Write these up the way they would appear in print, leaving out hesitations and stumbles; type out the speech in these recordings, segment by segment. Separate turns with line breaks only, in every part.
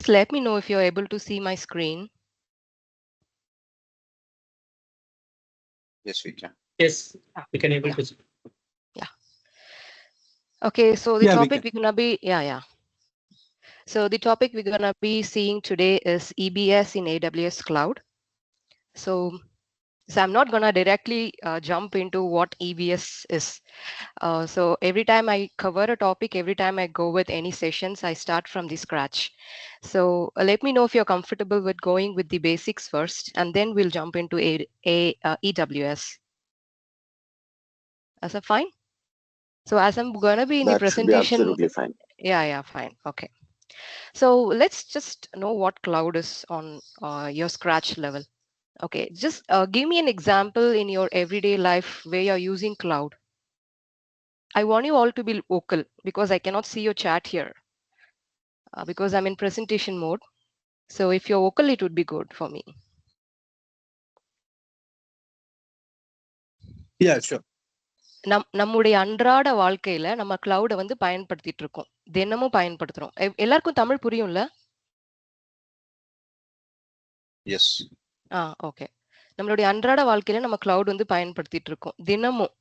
Let me know if you're able to see my screen.
Yes, we can.
Yes, we can able to see.
Yeah. Okay, so the topic we're gonna be So the topic we're gonna be seeing today is EBS in AWS Cloud. So I'm not gonna directly jump into what EBS is. So every time I cover a topic, every time I go with any sessions, I start from the scratch. So let me know if you're comfortable with going with the basics first, and then we'll jump into EWS. Is that fine? So as I'm gonna be in the presentation,
absolutely fine.
Yeah, fine. Okay. So let's just know what cloud is on your scratch level. Okay, just give me an example in your everyday life where you're using cloud. I want you all to be vocal because I cannot see your chat here because I'm in presentation mode. So if you're vocal, it would be good for me.
Yeah, sure.
நம்முடைய அன்றாட வாழ்க்கையில நம்ம கிளவுட வந்து பயன்படுத்திட்டு இருக்கோம், தினமும் பயன்படுத்துறோம். எல்லாருக்கும் தமிழ் புரியும்ல?
Yes.
ஓகே. நம்மளுடைய அன்றாட வாழ்க்கையில நம்ம கிளவுட் வந்து பயன்படுத்திட்டு இருக்கோம் தினமும்.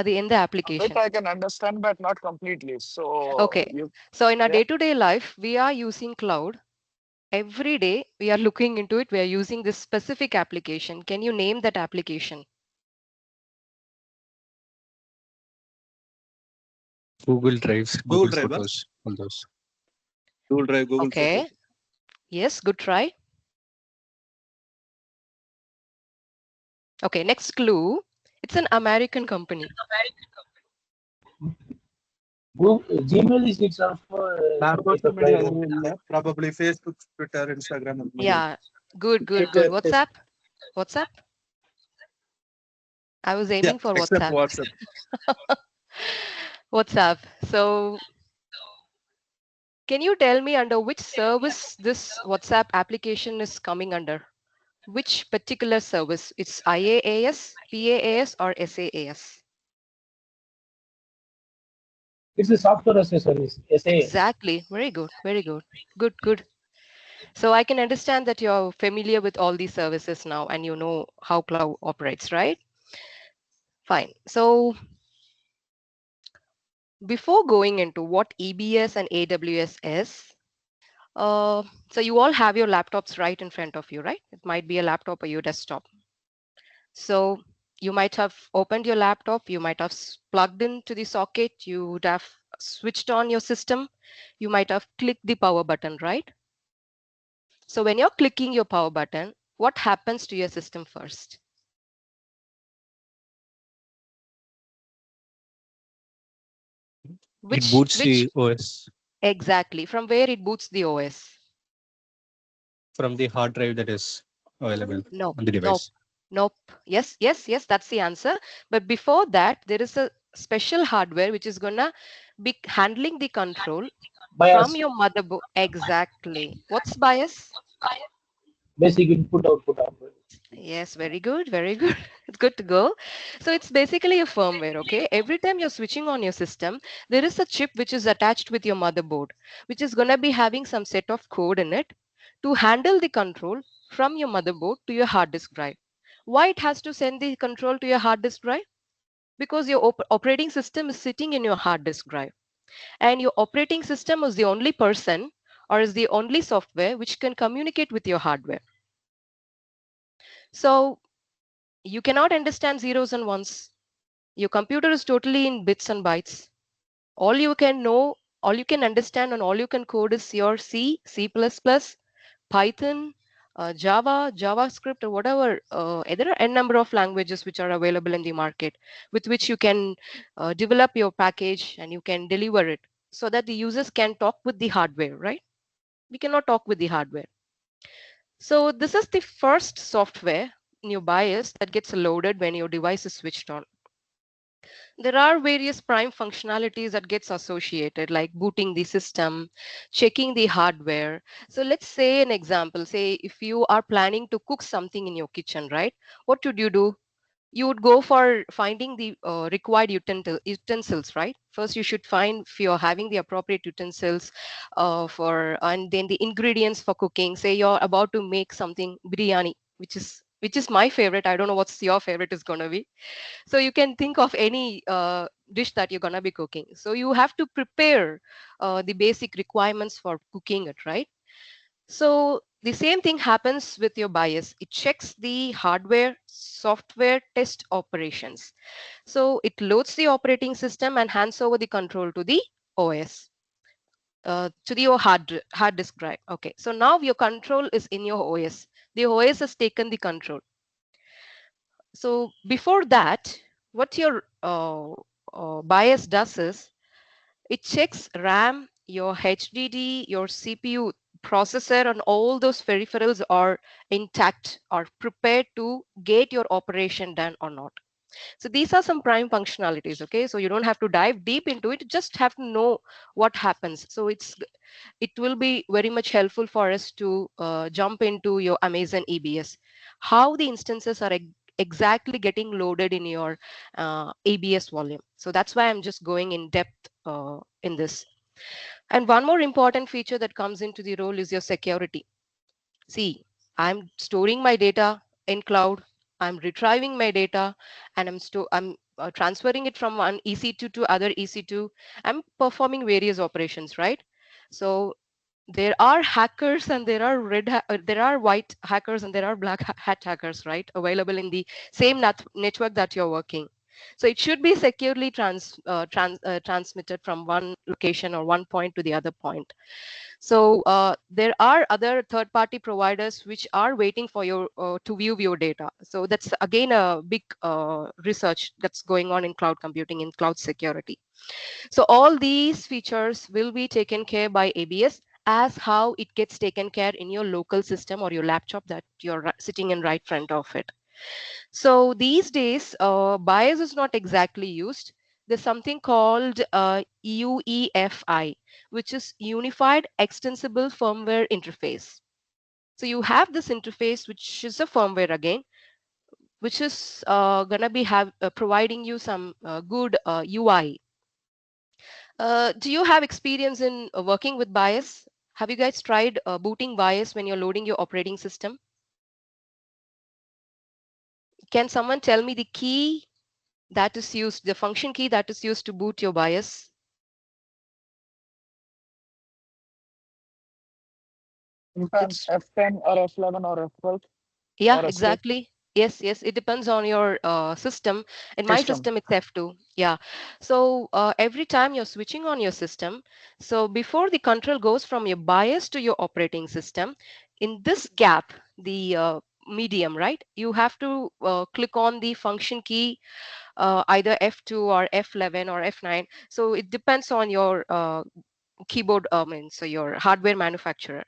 அது எந்த application?
I can understand, but not completely. So
okay. So in our day-to-day life, we are using cloud. Every day we are looking into it. We are using this specific application. Can you name that application?
Google Drives,
Google
Google
Drive,
Photos, all those.
Google Drive, Google
Okay.
Photos.
Yes, good try. Okay, next clue. It's an American company.
Gmail is itself
probably Facebook, Twitter, Instagram.
Yeah, good. WhatsApp? WhatsApp? I was aiming for
except
WhatsApp.
WhatsApp.
WhatsApp. So can you tell me under which service this WhatsApp application is coming under? Which particular service? It's IaaS, PaaS, or SaaS?
it's a software as a service. SAS.
Exactly. Very good. Good. So I can understand that you're familiar with all these services now and you know how cloud operates, right? Fine. So before going into what EBS and AWS is, so you all have your laptops right in front of you, right? It might be a laptop or your desktop. So you might have opened your laptop, you might have plugged into the socket, you would have switched on your system, you might have clicked the power button, right? So when you're clicking your power button, what happens to your system first?
It boots the OS.
Exactly. From where it boots the OS?
From the hard drive that is available on the device.
Nope. Yes, that's the answer. But before that, there is a special hardware which is gonna be handling the control from your motherboard. Exactly. What's BIOS?
Basic input output.
Yes, very good. It's good to go. So it's basically a firmware, okay? Every time you're switching on your system, there is a chip which is attached with your motherboard, which is gonna be having some set of code in it to handle the control from your motherboard to your hard disk drive. Why it has to send the control to your hard disk drive? Because your operating system is sitting in your hard disk drive, and your operating system is the only person or is the only software which can communicate with your hardware. So you cannot understand zeros and ones. Your computer is totally in bits and bytes. All you can know, all you can understand, and all you can code is your C, C++, Python, Java, JavaScript, or whatever. There are n number of languages which are available in the market with which you can develop your package and you can deliver it so that the users can talk with the hardware, right? We cannot talk with the hardware. So this is the first software in your BIOS that gets loaded when your device is switched on. There are various prime functionalities that gets associated, like booting the system, checking the hardware. So let's say an example, say if you are planning to cook something in your kitchen, right? What would you do? you would go for finding the required utensils, right? First, you should find if you're having the appropriate utensils and then the ingredients for cooking. Say you're about to make something biryani, which is my favorite. I don't know what's your favorite is gonna be. So you can think of any dish that you're gonna be cooking. So you have to prepare the basic requirements for cooking it, right? So the same thing happens with your BIOS. It checks the hardware, software test operations. So it loads the operating system and hands over the control to the OS, to your hard disk drive. Okay, so now your control is in your OS. The OS has taken the control. So before that, what your BIOS does is it checks RAM, your HDD, your CPU, processor, and all those peripherals are intact, are prepared to get your operation done or not. So these are some prime functionalities. Okay, so you don't have to dive deep into it, you just have to know what happens. So it will be very much helpful for us to jump into your Amazon EBS, how the instances are exactly getting loaded in your EBS volume. So that's why I'm just going in depth in this. And one more important feature that comes into the role is your security. See, I'm storing my data in cloud, I'm retrieving my data, and I'm transferring it from one EC2 to other EC2. I'm performing various operations, right? So there are hackers and there are white hackers and there are black hat hackers, right, available in the same network that you're working. So it should be securely transmitted from one location or one point to the other point. So there are other third-party providers which are waiting for your to view your data. So that's again a big research that's going on in cloud computing, in cloud security. So all these features will be taken care by ABS as how it gets taken care in your local system or your laptop that you're sitting in right front of it. So these days, BIOS is not exactly used. There's something called UEFI, which is Unified Extensible Firmware Interface. So you have this interface, which is a firmware again, which is gonna be providing you some good UI. Do you have experience in working with BIOS? Have you guys tried booting BIOS when you're loading your operating system? Can someone tell me the key that is used, the function key that is used to boot your BIOS?
Sometimes
It's
F10 or F11 or F12
Yeah,
or F6
exactly. Yes, yes. It depends on your system. In my
system.
system, it's F2. Yeah. So every time you're switching on your system, so before the control goes from your BIOS to your operating system, in this gap, the medium, right? You have to click on the function key, either F2 or F11 or F9. So it depends on your keyboard, so your hardware manufacturer.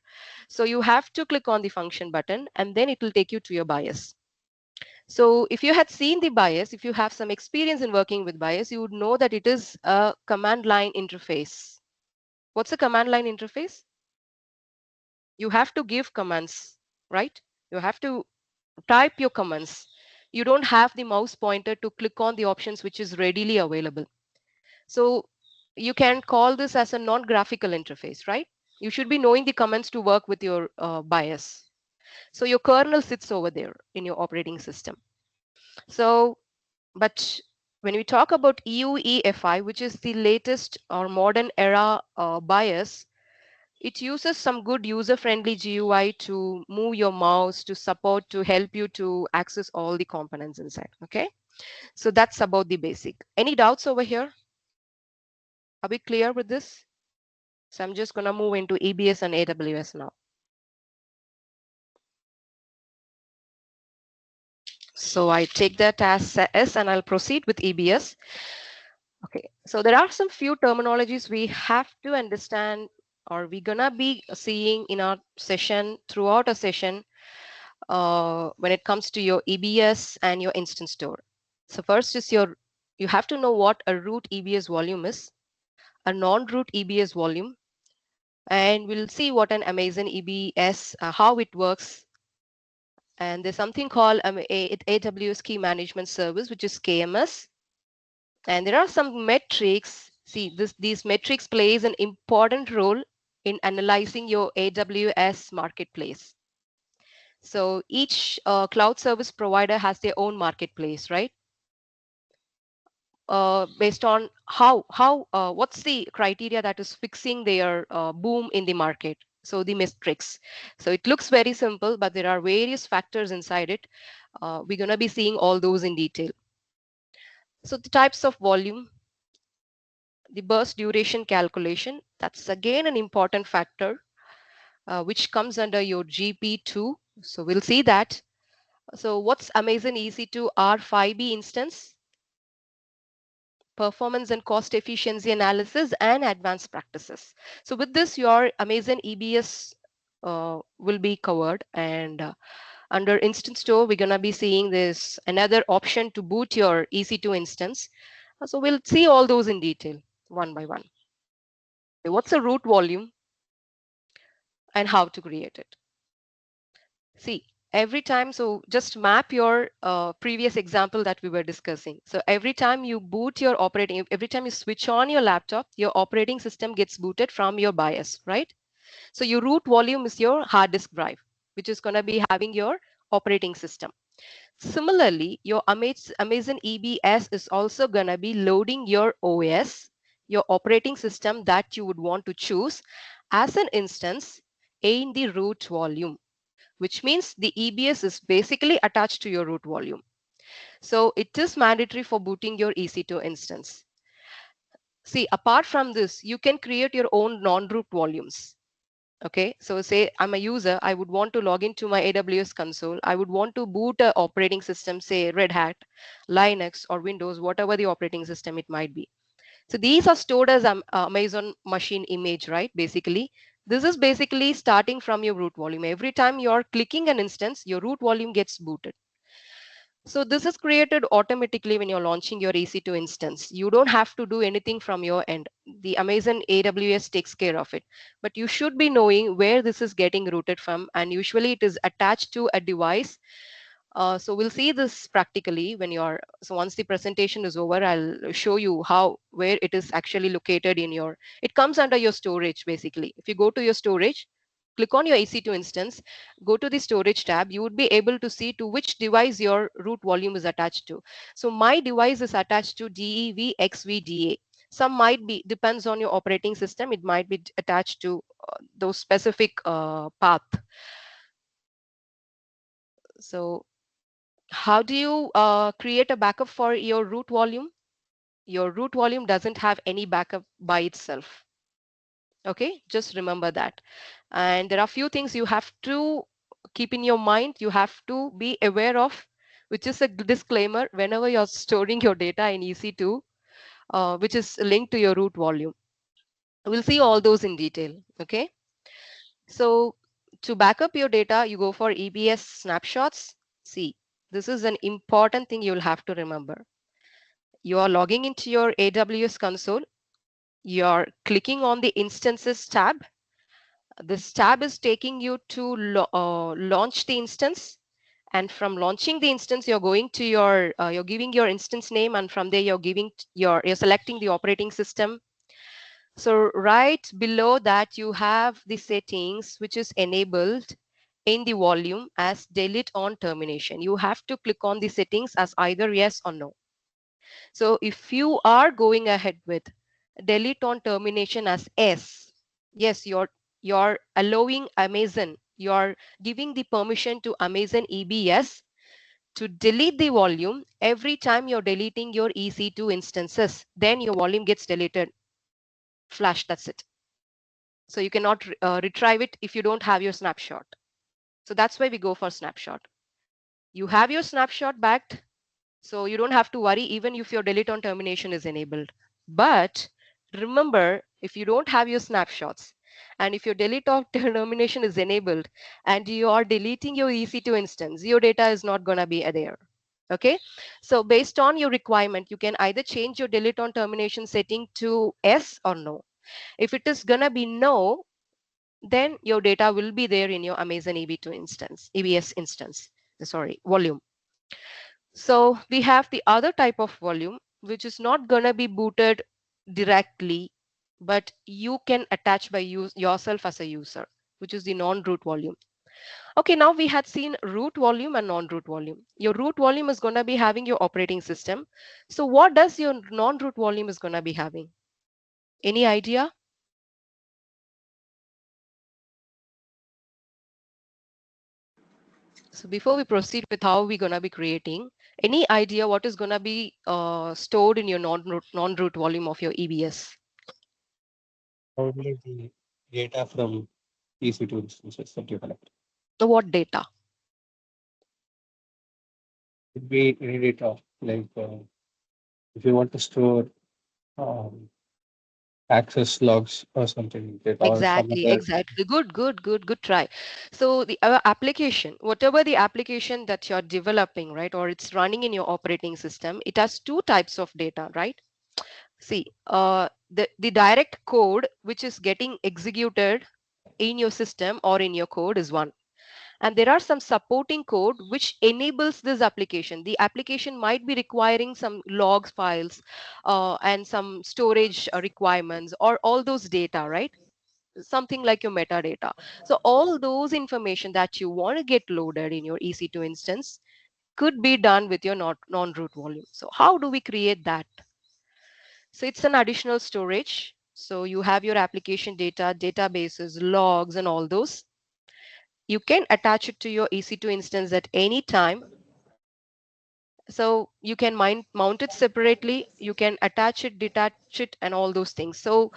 So you have to click on the function button and then it will take you to your BIOS. So if you had seen the BIOS, if you have some experience in working with BIOS, you would know that it is a command line interface. What's a command line interface? You have to give commands, right? You have to type your commands. You don't have the mouse pointer to click on the options which is readily available. So you can call this as a non-graphical interface, right? You should be knowing the commands to work with your BIOS. So your kernel sits over there in your operating system. So, but when we talk about EUEFI, which is the latest or modern era BIOS, it uses some good user-friendly GUI to move your mouse, to support, to help you to access all the components inside. Okay, so that's about the basic. Any doubts over here? Are we clear with this? So I'm just going to move into EBS and AWS now. So I take that as S and I'll proceed with EBS. Okay, so there are some few terminologies we have to understand or we're gonna be seeing in our session, throughout a session, when it comes to your EBS and your instance store. So first is you have to know what a root EBS volume is, a non-root EBS volume, and we'll see what an Amazon EBS, how it works, And there's something called AWS Key Management Service, which is KMS. And there are some metrics. See, these metrics plays an important role in analyzing your AWS marketplace. So each cloud service provider has their own marketplace, right? Based on what's the criteria that is fixing their boom in the market. So the metrics. So it looks very simple, but there are various factors inside it. We're going to be seeing all those in detail. So the types of volume, the burst duration calculation, that's again an important factor, which comes under your GP2. So we'll see that. So what's Amazon EC2 R5B instance? Performance and cost efficiency analysis and advanced practices. So with this, your Amazon EBS will be covered. And under instance store, we're going to be seeing this another option to boot your EC2 instance. So we'll see all those in detail one by one. What's a root volume and how to create it? See, every time, so just map your previous example that we were discussing. So every time you boot your operating, every time you switch on your laptop, your operating system gets booted from your BIOS, right? So your root volume is your hard disk drive, which is going to be having your operating system. Similarly, your Amazon EBS is also going to be loading your OS, your operating system that you would want to choose as an instance in the root volume, which means the EBS is basically attached to your root volume. So it is mandatory for booting your EC2 instance. See, apart from this, you can create your own non-root volumes. Okay, so say I'm a user, I would want to log into my AWS console. I would want to boot an operating system, say Red Hat, Linux, or Windows, whatever the operating system it might be. So these are stored as Amazon machine image, right? Basically, this is basically starting from your root volume. Every time you're clicking an instance, your root volume gets booted. So this is created automatically when you're launching your EC2 instance. You don't have to do anything from your end. The Amazon AWS takes care of it. But you should be knowing where this is getting routed from, and usually it is attached to a device. So we'll see this practically when you're, so once the presentation is over, I'll show you where it is actually located in your, it comes under your storage basically. If you go to your storage, click on your EC2 instance, go to the storage tab, you would be able to see to which device your root volume is attached to. So my device is attached to DEV Some might be, depends on your operating system, it might be attached to those specific path. So how do you create a backup for your root volume? Your root volume doesn't have any backup by itself. Okay, just remember that. And there are a few things you have to keep in your mind. You have to be aware of, which is a disclaimer whenever you're storing your data in EC2, which is linked to your root volume. We'll see all those in detail. Okay. So to back up your data, you go for EBS snapshots. See, this is an important thing you'll have to remember. You are logging into your AWS console. You're clicking on the instances tab. This tab is taking you to launch the instance. And from launching the instance, you're going to your, you're giving your instance name, and from there you're selecting the operating system. So right below that, you have the settings, which is enabled in the volume as delete on termination. You have to click on the settings as either yes or no. So if you are going ahead with delete on termination as yes, you're allowing Amazon, you're giving the permission to Amazon EBS to delete the volume every time you're deleting your EC2 instances. Then your volume gets deleted. Flash, that's it. So you cannot retrieve it if you don't have your snapshot. So that's why we go for snapshot. You have your snapshot backed, so you don't have to worry even if your delete on termination is enabled. But remember, if you don't have your snapshots, and if your delete on termination is enabled, and you are deleting your EC2 instance, your data is not going to be there. Okay, so based on your requirement, you can either change your delete on termination setting to yes or no. If it is going to be no, then your data will be there in your Amazon EB2 instance, EBS instance. sorry, volume. So we have the other type of volume, which is not gonna be booted directly, but you can attach by yourself as a user, which is the non-root volume. Okay, now we had seen root volume and non-root volume. Your root volume is gonna be having your operating system. So what does your non-root volume is gonna be having? Any idea? So before we proceed with how we're gonna be creating, any idea what is gonna be stored in your non-root volume of your EBS?
Probably the data from EC2 instances that you collect.
So what data?
Could be any data, like if you want to store access logs or something that or some
Exactly,
other.
exactly. Good try. So the application, whatever the application that you're developing, right, or it's running in your operating system, it has two types of data, right? See, the direct code which is getting executed in your system or in your code is one. And there are some supporting code which enables this application. The application might be requiring some logs files and some storage requirements or all those data, right? Something like your metadata. So all those information that you want to get loaded in your EC2 instance could be done with your non-root volume. So how do we create that? So it's an additional storage. So you have your application data, databases, logs, and all those. You can attach it to your EC2 instance at any time. So you can mount it separately. You can attach it, detach it, and all those things. So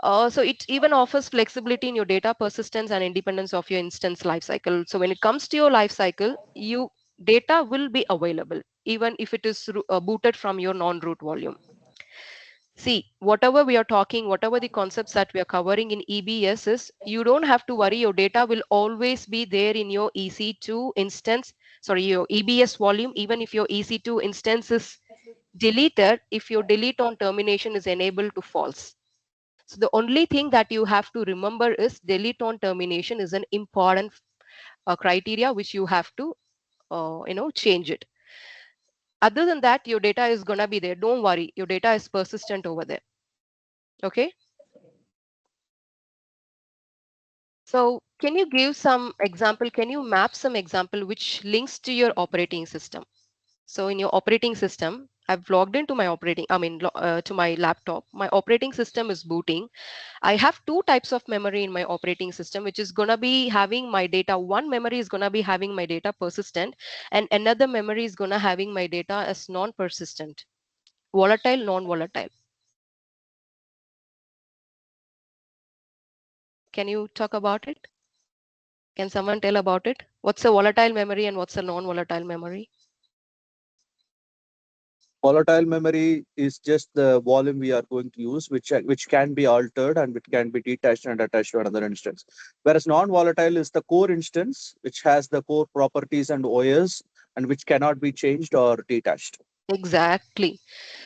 so it even offers flexibility in your data persistence and independence of your instance lifecycle. So when it comes to your lifecycle, you data will be available even if it is booted from your non-root volume. See, whatever we are talking, whatever the concepts that we are covering in EBS is, you don't have to worry. Your data will always be there in your EC2 instance, sorry, your EBS volume, even if your EC2 instance is deleted, if your delete on termination is enabled to false. So the only thing that you have to remember is delete on termination is an important criteria which you have to, change it. Other than that, your data is gonna be there. Don't worry, your data is persistent over there. Okay. So can you give some example? Can you map some example which links to your operating system? So in your operating system, I've logged into my to my laptop. My operating system is booting. I have two types of memory in my operating system, which is going to be having my data. One memory is going to be having my data persistent, and another memory is going to having my data as non-persistent, volatile, non-volatile. Can you talk about it? Can someone tell about it? What's a volatile memory and what's a non-volatile memory?
Volatile memory is just the volume we are going to use, which can be altered and which can be detached and attached to another instance. Whereas non-volatile is the core instance, which has the core properties and OS and which cannot be changed or detached.
Exactly.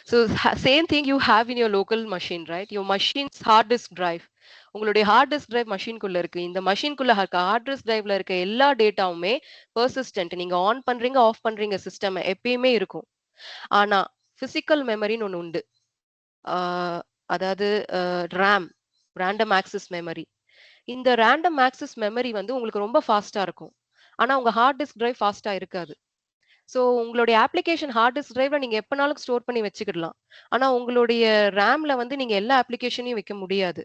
So same thing you have in your local machine, right? Your machine's hard disk drive. உங்களுடைய heart disk drive மஷின்குள்ள இருக்கு. இந்த மஷின்குள்ள இருக்க hard disk டிரைவ்ல இருக்க எல்லா டேட்டாவுமே persistent. நீங்க on பண்றீங்க, of பண்றீங்க system எப்பயுமே இருக்கும். ஆனா பிசிக்கல் மெமரின்னு ஒண்ணு உண்டு. அதாவது ரேம், ரேண்டம் ஆக்சஸ் மெமரி. இந்த ரேண்டம் ஆக்சஸ் மெமரி வந்து உங்களுக்கு ரொம்ப ஃபாஸ்டா இருக்கும். ஆனா உங்க ஹார்ட் டிஸ்க் டிரைவ் ஃபாஸ்டா இருக்காது. ஸோ உங்களுடைய அப்ளிகேஷன் ஹார்ட் டிஸ்க் டிரைவ்ல நீங்க எப்பனாலும் ஸ்டோர் பண்ணி வச்சுக்கிடலாம். ஆனா உங்களுடைய ரேம்ல வந்து நீங்க எல்லா அப்ளிகேஷனையும் வைக்க முடியாது.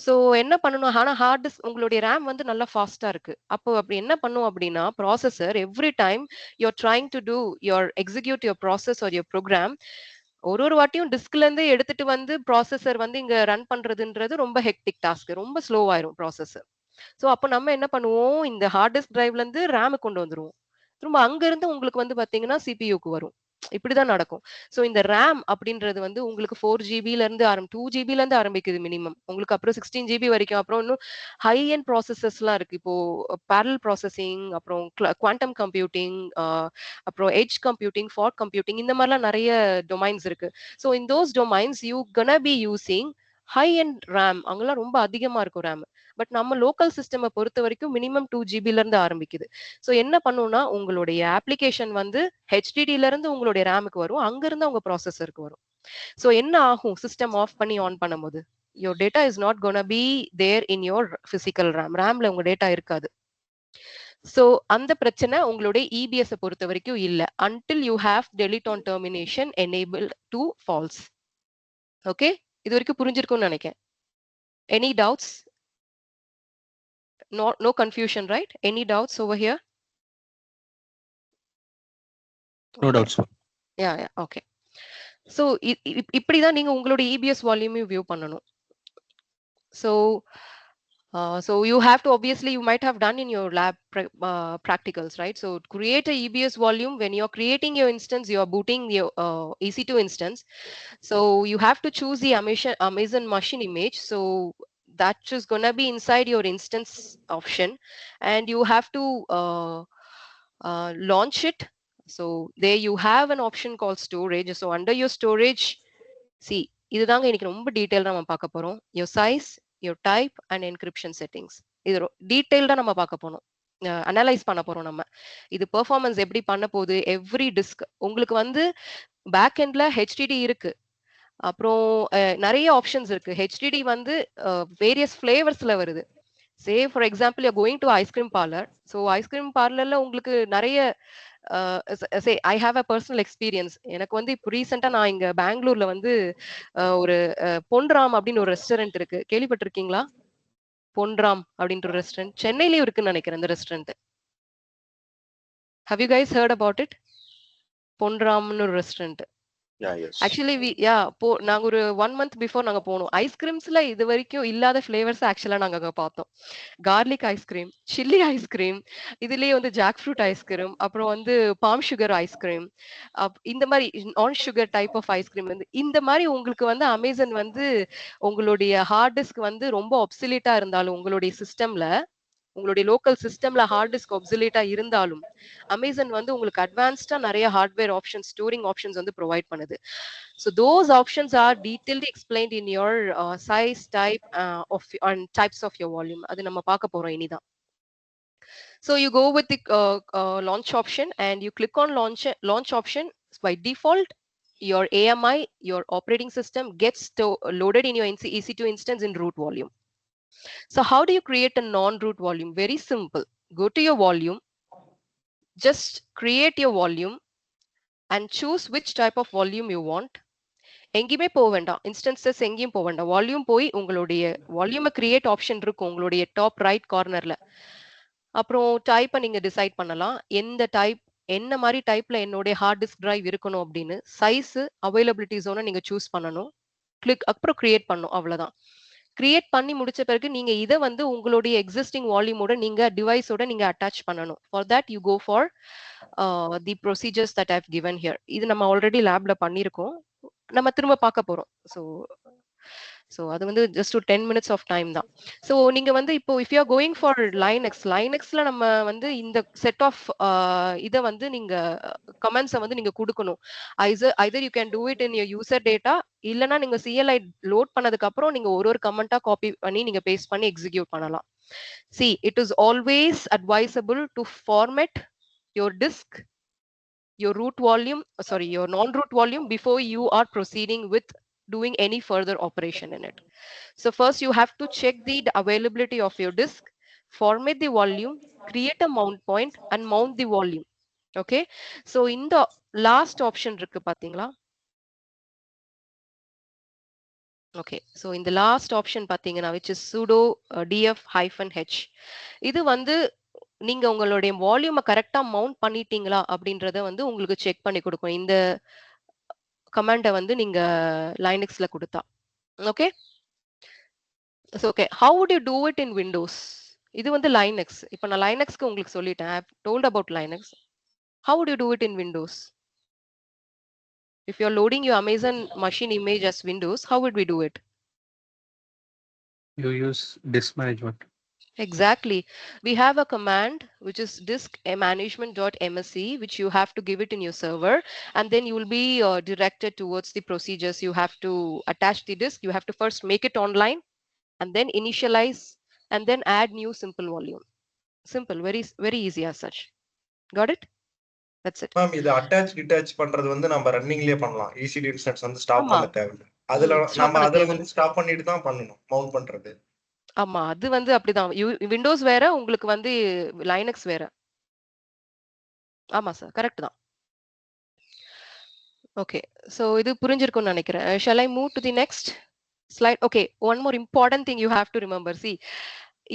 ஸோ என்ன பண்ணணும்? ஆனா ஹார்ட் டிஸ்க் உங்களுடைய ரேம் வந்து நல்லா ஃபாஸ்ட்டா இருக்கு. அப்போ அப்படி என்ன பண்ணும் அப்படின்னா, processor every time you are trying to do your execute your process or your program, ஒரு வாட்டியும் டிஸ்க்ல இருந்து எடுத்துட்டு வந்து ப்ராசஸர் வந்து இங்க ரன் பண்றதுன்றது ரொம்ப ஹெக்டிக் டாஸ்க். ரொம்ப ஸ்லோவாயிரும் ப்ராசஸர். ஸோ அப்ப நம்ம என்ன பண்ணுவோம்? இந்த ஹார்ட் டிஸ்க் டிரைவ்ல இருந்து ரேமுக்கு கொண்டு வந்துருவோம். திரும்ப அங்க இருந்து உங்களுக்கு வந்து பாத்தீங்கன்னா, சிபியூக்கு வரும். இப்படிதான் நடக்கும். ஸோ இந்த ரேம் அப்படின்றது வந்து உங்களுக்கு 4 ஜிபில இருந்து 2 ஜிபில இருந்து ஆரம்பிக்குது மினிமம். உங்களுக்கு அப்புறம் 16 ஜிபி வரைக்கும். அப்புறம் இன்னும் ஹை எண்ட் ப்ராசஸர்ஸ்லாம் இருக்கு. இப்போ பேரலல் ப்ராசஸிங், அப்புறம் குவாண்டம் கம்ப்யூட்டிங், அப்புறம் எட்ஜ் கம்ப்யூட்டிங், ஃபாக் கம்ப்யூட்டிங் இந்த மாரிலாம் நெறைய டொமைன்ஸ் இருக்கு. So in those domains you Khanna B using high and RAM அங்கெல்லாம் ரொம்ப அதிகமா இருக்கும் ரேம். பட் நம்ம லோக்கல் சிஸ்டம் பொறுத்த வரைக்கும் மினிமம் 2 GB இருந்து ஆரம்பிக்குது. ஸோ என்ன பண்ணும்னா உங்களுடைய அப்ளிகேஷன் வந்து ஹெச்டிடில இருந்து உங்களுடைய ரேமுக்கு வரும். அங்க இருந்து உங்க ப்ராசஸருக்கு வரும். ஸோ என்ன ஆகும் சிஸ்டம் ஆஃப் பண்ணி ஆன் பண்ணும்போது? Your data is not gonna be there in your physical RAM. ரேம்ல உங்க டேட்டா இருக்காது. ஸோ அந்த பிரச்சனை உங்களுடைய EBS பொறுத்த வரைக்கும் இல்ல. until you have delete on termination enabled to false. Okay, இது வரைக்கும் புரிஞ்சிருக்கும்னு நினைக்கிறேன். Any doubts? No confusion, right? Any doubts over here?
No doubts.
Yeah, okay. So இப்படிதான் நீங்க உங்களுடைய EBS வால்யூமையும் வியூ பண்ணணும். So you have to, obviously you might have done in your lab practicals, right? So to create a EBS volume, when you're creating your instance, you're booting your EC2 instance. So you have to choose the Amazon machine image. So that is gonna be inside your instance option, and you have to launch it. So there you have an option called storage. So under your storage, see, இதுதாங்க இன்னைக்கு ரொம்ப டீடைல்டா நம்ம பார்க்க போறோம். your size, your type and encryption settings. இது டீடைல்டா நம்ம பார்க்க போறோம். அனலைஸ் பண்ண போறோம் நம்ம. இது பெர்ஃபார்மன்ஸ் எப்படி பண்ண போகுது, எவ்ரி டிஸ்க் உங்களுக்கு வந்து பேக் எண்ட்ல HDD இருக்கு. அப்புறம் நிறைய ஆப்ஷன்ஸ் இருக்கு. HDD வந்து வேரியஸ் ஃபிளேவர்ஸ்ல வருது. Say for example you going to ice cream parlour. So ice cream பார்லர்ல உங்களுக்கு நிறைய say I have a personal experience. எனக்கு வந்து இப்போ ரீசெண்டா நான் இங்க பெங்களூர்ல வந்து ஒரு பொன்ராம் அப்படின்னு ஒரு ரெஸ்டாரண்ட் இருக்கு, கேள்விப்பட்டிருக்கீங்களா? பொன்ராம் அப்படின்ற ஒரு ரெஸ்டாரண்ட் சென்னையிலயும் இருக்குன்னு நினைக்கிறேன். இந்த restaurant how you guys heard about it? பொன்ராம்னு ஒரு ரெஸ்டாரண்ட்.
Yeah, yes.
ஆக்சுவலி நாங்க ஒரு 1 month பிஃபோர் நாங்க போனோம். ஐஸ்கிரீம்ஸ்ல இது வரைக்கும் இல்லாத ஃபிளேவர்ஸ் ஆக்சுவலா நாங்க அங்க பார்த்தோம். கார்லிக் ஐஸ்கிரீம், சில்லி ஐஸ்கிரீம், இதுலயே வந்து ஜாக் ஃப்ரூட் ஐஸ்கிரீம், அப்புறம் வந்து பாம் சுகர் ஐஸ்கிரீம், இந்த மாதிரி நான் சுகர் டைப் ஆஃப் ஐஸ்கிரீம் வந்து இந்த மாதிரி உங்களுக்கு வந்து அமேசான் வந்து உங்களுடைய ஹார்ட் டிஸ்க் வந்து ரொம்ப ஒப்சிலேட்டா இருந்தாலும் உங்களுடைய சிஸ்டம்ல, உங்களுடைய லோக்கல் சிஸ்டம்ல ஹார்ட் டிஸ்க் ஒப்சிலேட்டா இருந்தாலும் அமேசான் வந்து உங்களுக்கு அட்வான்ஸ்டா நிறைய ஹார்ட்வேர் ஆப்ஷன்ஸ், ஸ்டோரிங் ஆப்ஷன்ஸ் வந்து ப்ரொவைட் பண்ணுது. So those options are detailedly explained in your size, type of and types of your volume. அது நம்ம பார்க்க போறோம் இனிதான். So you go with the launch option and you click on launch option. By default, your AMI, your operating system gets loaded in your EC2 instance in root volume. So how do you create a non-root volume? Very simple. Go to your volume, just create your volume and choose which type of volume you want. எங்கேயுமே போக வேண்டாம், instances எங்கேயும் போக வேண்டாம். Volume போய் உங்களுடைய வால்யூமை create option இருக்கும் உங்களுடைய டாப் ரைட் கார்னர்ல. அப்புறம் டைப்பை நீங்க டிசைட் பண்ணலாம். எந்த டைப், என்ன மாதிரி டைப்ல என்னுடைய ஹார்ட் டிஸ்க் டிரைவ் இருக்கணும் அப்படின்னு. சைஸ், அவைலபிலிட்டி ஜோனை நீங்க சூஸ் பண்ணணும். கிளிக், அப்புறம் கிரியேட் பண்ணணும். அவ்வளவுதான். கிரியேட் பண்ணி முடிச்ச பிறகு நீங்க இதை வந்து உங்களுடைய எக்ஸிஸ்டிங் வால்யூமோட நீங்க டிவைஸோட நீங்க அட்டாச் பண்ணணும். For that you go for the procedures that I've given here. இது நம்ம ஆல்ரெடி லேப்ல பண்ணியிருக்கோம், நம்ம திரும்ப பார்க்க போறோம். ஸோ அது வந்து ஜஸ்ட் ஒரு 10 minutes ஆஃப் டைம் தான். ஸோ நீங்க வந்து இப்போ if you are going for லைனக்ஸ்ல நம்ம வந்து இந்த செட் ஆஃப் இதை வந்து நீங்க கமெண்ட்ஸை வந்து நீங்க கொடுக்கணும். Hyder you can do it in your user data, இல்லைன்னா நீங்க CLI லோட் பண்ணதுக்கு அப்புறம் நீங்க ஒரு கமெண்டா காப்பி பண்ணி நீங்க பேஸ்ட் பண்ணி எக்ஸிக்யூட் பண்ணலாம். See, it is always advisable to format your disk, your root volume, your non-root volume before you are proceeding with doing any further operation in it. So first you have to check the availability of your disk, format the volume, create a mount point and mount the volume. Okay, so in the last option இருக்கு பாத்தீங்களா? Okay, so in the last option பாத்தீங்கன்னா, which is sudo df-h, இது வந்து நீங்க உங்களுடைய வால்யூமை கரெக்டா mount பண்ணிட்டீங்களா அப்படின்றத வந்து உங்களுக்கு செக் பண்ணி கொடுக்கும் இந்த கமாண்டை வந்து நீங்க லைனக்ஸ்ல கொடுத்தா. Okay, okay, how would you do it in Windows? இது வந்து லைனக்ஸ். இப்போ நான் லைனக்ஸ்க்கு உங்களுக்கு சொல்லிட்டேன், I have told about Linux. How would you do it in Windows? If you're loading your Amazon machine image as Windows, how would we do it?
You use disk management.
Exactly. We have a command which is disk management.msc, which you have to give it in your server, and then you will be directed towards the procedures. You have to attach the disk. You have to first make it online, and then initialize, and then add new simple volume. Simple, very easy as such. Got it? That's it.
Ma'am இது attach detach பண்றது வந்து நம்ம ரன்னிங்லயே பண்ணலாம். EC2 instance வந்து stop பண்ண தேவையில்லை. அதுல
stop
நம்ம
பண்ண
அதுல
தேவையில்ல.
வந்து ஸ்டாப் பண்ணிட்டு தான் பண்ணணும் மவுண்ட் பண்றது.
ஆமா, அது வந்து அப்படிதான். விண்டோஸ் வேற, உங்களுக்கு வந்து லைனக்ஸ் வேற. ஆமா சார், கரெக்ட் தான். ஓகே, ஸோ இது புரிஞ்சிருக்கும்னு நினைக்கிறேன். Shall I move to the next slide? Okay, one more important thing you have to remember. See,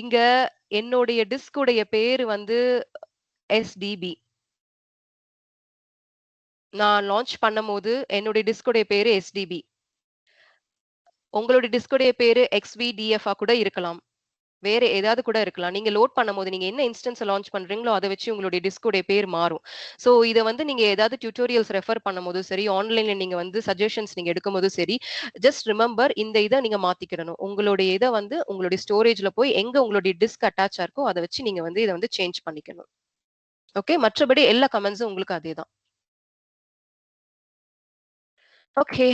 இங்க என்னுடைய டிஸ்க் உடைய பேரு வந்து எஸ்டிபி. நான் லான்ச் பண்ணும்போது என்னுடைய டிஸ்க் உடைய பேரு எஸ்டிபி. உங்களுடைய டிஸ்க் உடைய பேரு XVDF கூட இருக்கலாம், வேற ஏதாவது கூட இருக்கலாம். நீங்க லோட் பண்ணும்போது நீங்க என்ன இன்ஸ்டன்ஸ் லான்ச் பண்றீங்களோ அதை வச்சு உங்களுடைய டிஸ்கோடைய பேர் மாறும். ஸோ இதை வந்து நீங்க ஏதாவது டியூட்டோரியல்ஸ் ரெஃபர் பண்ணும்போது சரி, ஆன்லைன்ல நீங்க வந்து சஜஷன்ஸ் நீங்க எடுக்கும்போது சரி, ஜஸ்ட் ரிமெம்பர் இந்த இதை நீங்க மாத்திக்கிடணும். உங்களுடைய இதை வந்து உங்களுடைய ஸ்டோரேஜ்ல போய் எங்க உங்களுடைய டிஸ்க் அட்டாச் இருக்கோ அதை வச்சு நீங்க வந்து இதை வந்து சேஞ்ச் பண்ணிக்கணும். ஓகே, மற்றபடி எல்லா கமெண்ட்ஸும் உங்களுக்கு அதே தான். ஓகே,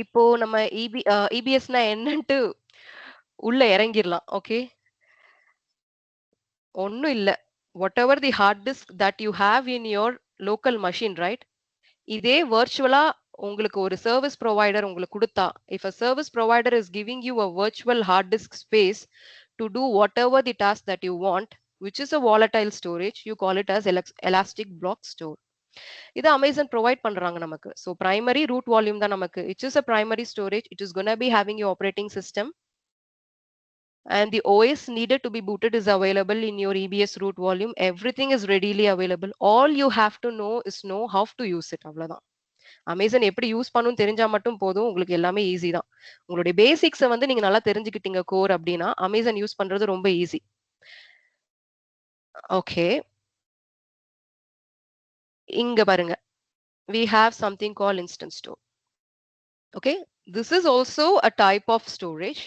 இப்போ நம்ம EBSனா என்னன்ட்டு உள்ள இறங்கிடலாம். ஓகே, ஒன்னும் இல்ல. whatever the hard disk that you have in your local machine, right? இதே virtual உங்களுக்கு ஒரு service provider உங்களுக்கு கொடுத்தா, if a service provider is giving you a virtual hard disk space to do whatever the task that you want, which is a volatile storage, you call it as elastic block store. இது Amazon provide பண்றாங்க நமக்கு. So primary root volume தான் நமக்கு. It is a primary storage. It is gonna be having your operating system, and the OS needed to be booted is available in your EBS root volume. Everything is readily available. All you have to know is know how to use it. அவ்வளவுதான். Amazon எப்படி use பண்ணணும் தெரிஞ்சா மட்டும் போதும், உங்களுக்கு எல்லாமே easy தான். உங்களுடைய பேசிக்ஸை வந்து நீங்க நல்லா தெரிஞ்சுக்கிட்டீங்க கோர் அப்படின்னா அமேசான் யூஸ் பண்றது ரொம்ப ஈஸி. ஓகே, இங்க பாருங்க, we have something called instant store. Okay, this is also a type of storage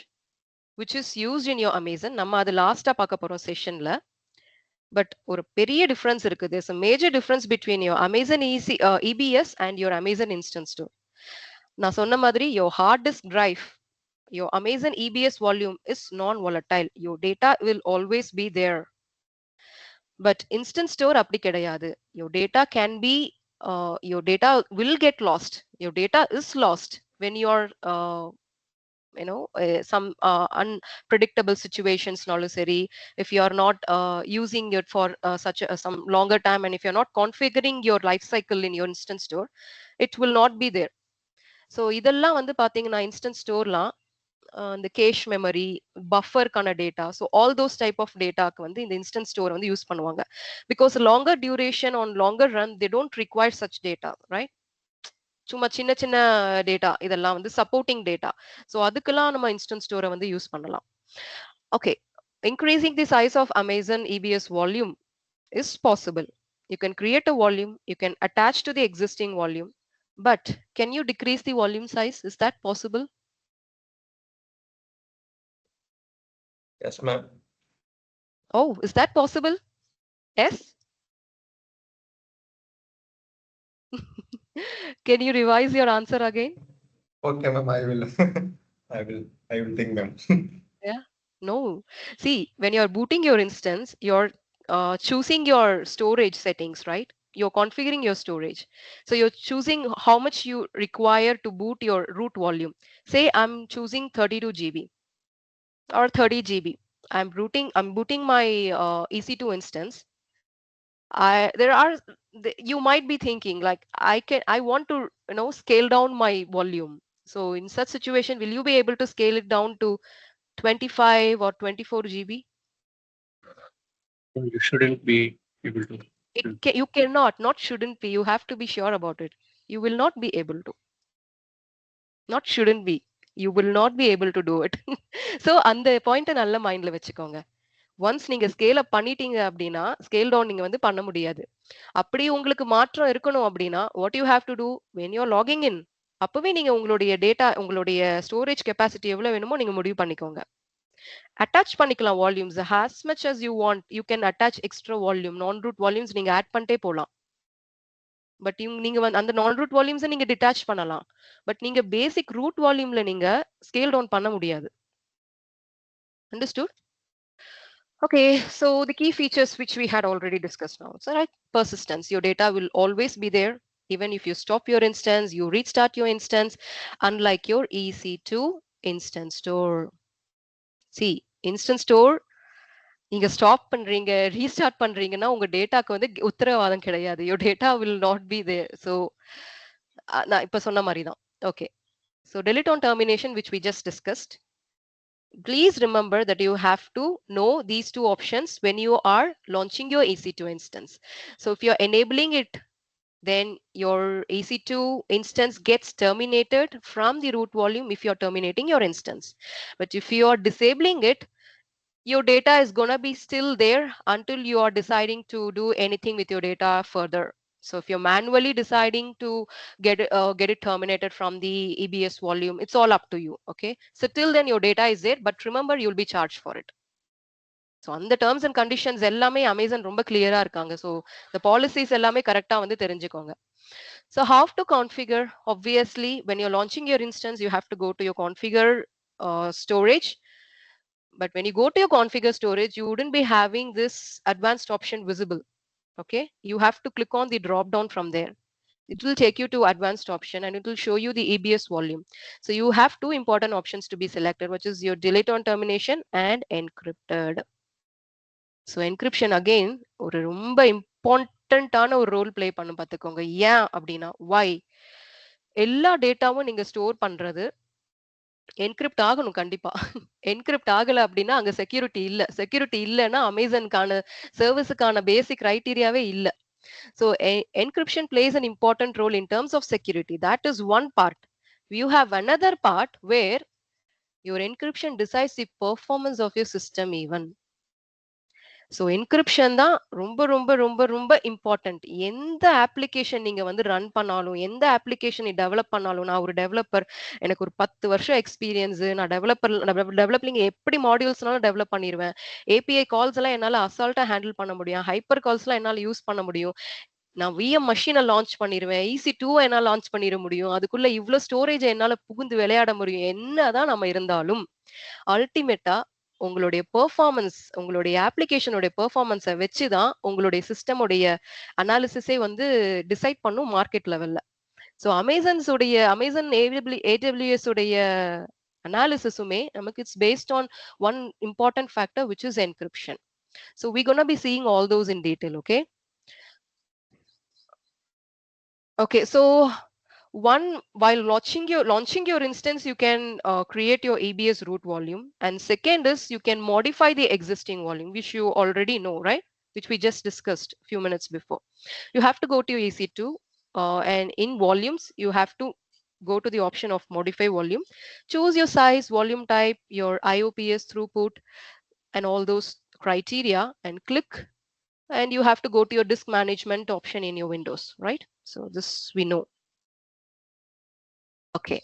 which is used in your Amazon. நம்ம அது லாஸ்டா பார்க்க போறோம் செஷன்ல. பட் ஒரு பெரிய டிஃபரன்ஸ் இருக்கு. There's a major difference between your Amazon EBS and your Amazon Instant Store. நான் சொன்ன மாதிரி your hard disk drive, your Amazon EBS volume is non-volatile. Your data will always be there. But Instant Store அப்படி கிடையாது. Your data can be, your data will get lost. Your data is lost when you are some unpredictable situations seri, if you are not using it for some longer time, and if you're not configuring your life cycle in your instant store, it will not be there. So இதெல்லாம் வந்து பாத்தீங்கன்னா instant storeலாம் இந்த cache memory, பஃபர்க்கான data, so all those type of டேட்டாக்கு வந்து இந்த instant store வந்து யூஸ் பண்ணுவாங்க. Because longer duration on longer run they don't require such data, right? சும்மா சின்ன சின்ன டேட்டா இதெல்லாம் வந்து சப்போர்ட்டிங் டேட்டா. ஸோ அதுக்கெல்லாம் நம்ம இன்ஸ்டன்ட் ஸ்டோரை வந்து யூஸ் பண்ணலாம். Okay, increasing the size of Amazon EBS volume is possible. You can create a volume, you can attach to the existing volume, but can you decrease the volume size? Is that possible?
Yes ma'am.
Oh, is that possible? Yes? Can you revise your answer again?
Okay ma'am, I will I will think ma'am.
Yeah. No. See, when you're booting your instance, you're choosing your storage settings, right? You're configuring your storage. So you're choosing how much you require to boot your root volume. Say I'm choosing 32 GB or 30 GB. I'm booting my EC2 instance. You might be thinking like, I want to scale down my volume. So in such situation, will you be able to scale it down to 25 or 24 GB?
You shouldn't be able to.
You cannot, not shouldn't be. You have to be sure about it. You will not be able to. Not shouldn't be. You will not be able to do it. So அந்த point நல்ல மைண்ட்ல வச்சுக்கோங்க. Once நீங்க scale up பண்ணிட்டீங்க அப்படின்னா scale down நீங்க வந்து பண்ண முடியாது. அப்படி உங்களுக்கு மாற்றம் இருக்கணும் அப்படின்னா what you have to do, when you are logging in, அப்பவே நீங்க உங்களுடைய டேட்டா, உங்களுடைய ஸ்டோரேஜ் கெப்பாசிட்டி எவ்வளவு வேணுமோ நீங்க முடிவு பண்ணிக்கோங்க. attach பண்ணிக்கலாம் volumes as much as you want. You can attach extra volume, non root volumes நீங்க ஆட் பண்ணிட்டே போலாம். பட் நீங்க வந்து அந்த நான் ரூட் வால்யூம்ஸ் நீங்க டிட்டாச் பண்ணலாம். பட் நீங்க பேசிக் ரூட் வால்யூம்ல நீங்க ஸ்கேல் டவுன் பண்ண முடியாது. Understood? Okay, so the key features which we had already discussed now. So, right, persistence. Your data will always be there. Even if you stop your instance, you restart your instance, unlike your EC2 instance store. See, instance store, நீங்க stop பண்றீங்க, restart பண்றீங்கன்னா உங்க டேட்டாக்கு வந்து உத்தரவாதம் கிடையாது. Your data will not be there. So, நான் இப்ப சொன்ன மாதிரி தான். Okay. So, delete on termination, which we just discussed. Please remember that you have to know these two options when you are launching your EC2 instance. So if you're enabling it, then your EC2 instance gets terminated from the root volume if you're terminating your instance. But if you are disabling it, your data is going to be still there until you are deciding to do anything with your data further. So if you're manually deciding to get it terminated from the EBS volume, it's all up to you. Okay. So till then your data is there, but remember you'll be charged for it. So on the terms and conditions எல்லாமே Amazon ரொம்ப clear-ஆ இருக்காங்க. So the policies எல்லாமே கரெக்டா வந்து தெரிஞ்சுக்கோங்க. So how to configure? Obviously, when you're launching your instance, you have to go to your configure storage. But when you go to your configure storage, you wouldn't be having this advanced option visible. Okay. You have to click on the drop down from there. It will take you to advanced option and it will show you the EBS volume. So you have two important options to be selected, which is your delete on termination and encrypted. So encryption again, ஒரு ரொம்ப இம்பார்ட்டன்டான ஒரு role play பண்ணும் பார்த்துக்கோங்க. ஏன் அப்படின்னா why? எல்லா டேட்டாவும் நீங்க ஸ்டோர் பண்றது என்கிரிப்ட் ஆகணும் கண்டிப்பா. என்கிரிப்ட் ஆகல அப்படின்னா அங்க செக்யூரிட்டி இல்ல. செக்யூரிட்டி இல்லன்னா அமேசானுக்கான சர்வீஸுக்கான பேசிக் கிரைட்டீரியாவே இல்ல. So encryption plays an important role in terms of security. That is one part. You have another part where your encryption decides the performance of your system even. So encryption தான் ரொம்ப ரொம்ப ரொம்ப ரொம்ப important. எந்த application நீங்க வந்து run பண்ணாலும், எந்த அப்ளிகேஷன் நீ டெவலப் பண்ணாலும், நான் ஒரு டெவலப்பர், எனக்கு ஒரு 10 வருஷம் எக்ஸ்பீரியன்ஸ், நான் டெவலப்பிங் எப்படி மாடியூல்ஸ்னாலும் டெவலப் பண்ணிடுவேன். ஏபிஐ கால்ஸ் எல்லாம் என்னால அசால்ட்டா ஹேண்டில் பண்ண முடியும். ஹைப்பர் கால்ஸ் எல்லாம் என்னால யூஸ் பண்ண முடியும். நான் விஎம் மெஷினை லான்ச் பண்ணிடுவேன். EC2 என்னால லான்ச் பண்ணிட முடியும். அதுக்குள்ள இவ்வளவு ஸ்டோரேஜ் என்னால புகுந்து விளையாட முடியும். என்னதான் நம்ம இருந்தாலும் அல்டிமேட்டா உங்களுடைய பெர்ஃபார்மன்ஸ், உங்களுடைய அப்ளிகேஷனுடைய பெர்ஃபார்மன்ஸை வச்சுதான் உங்களுடைய சிஸ்டமுடைய அனாலிசிஸே வந்து டிசைட் பண்ணும் மார்க்கெட் லெவல்ல. ஸோ அமேசான் ஏடபிள்யூஎஸ் உடைய அனாலிசிஸுமே நமக்கு it's based on one important factor which is encryption. So we gonna be seeing all those in detail. Okay. Okay, so while launching your instance, you can create your EBS root volume, and second is you can modify the existing volume, which you already know, right? Which we just discussed a few minutes before. You have to go to your EC2, and in volumes, you have to go to the option of modify volume, choose your size, volume type, your IOPS throughput, and all those criteria, and click. And you have to go to your disk management option in your Windows, right? So this we know. Okay.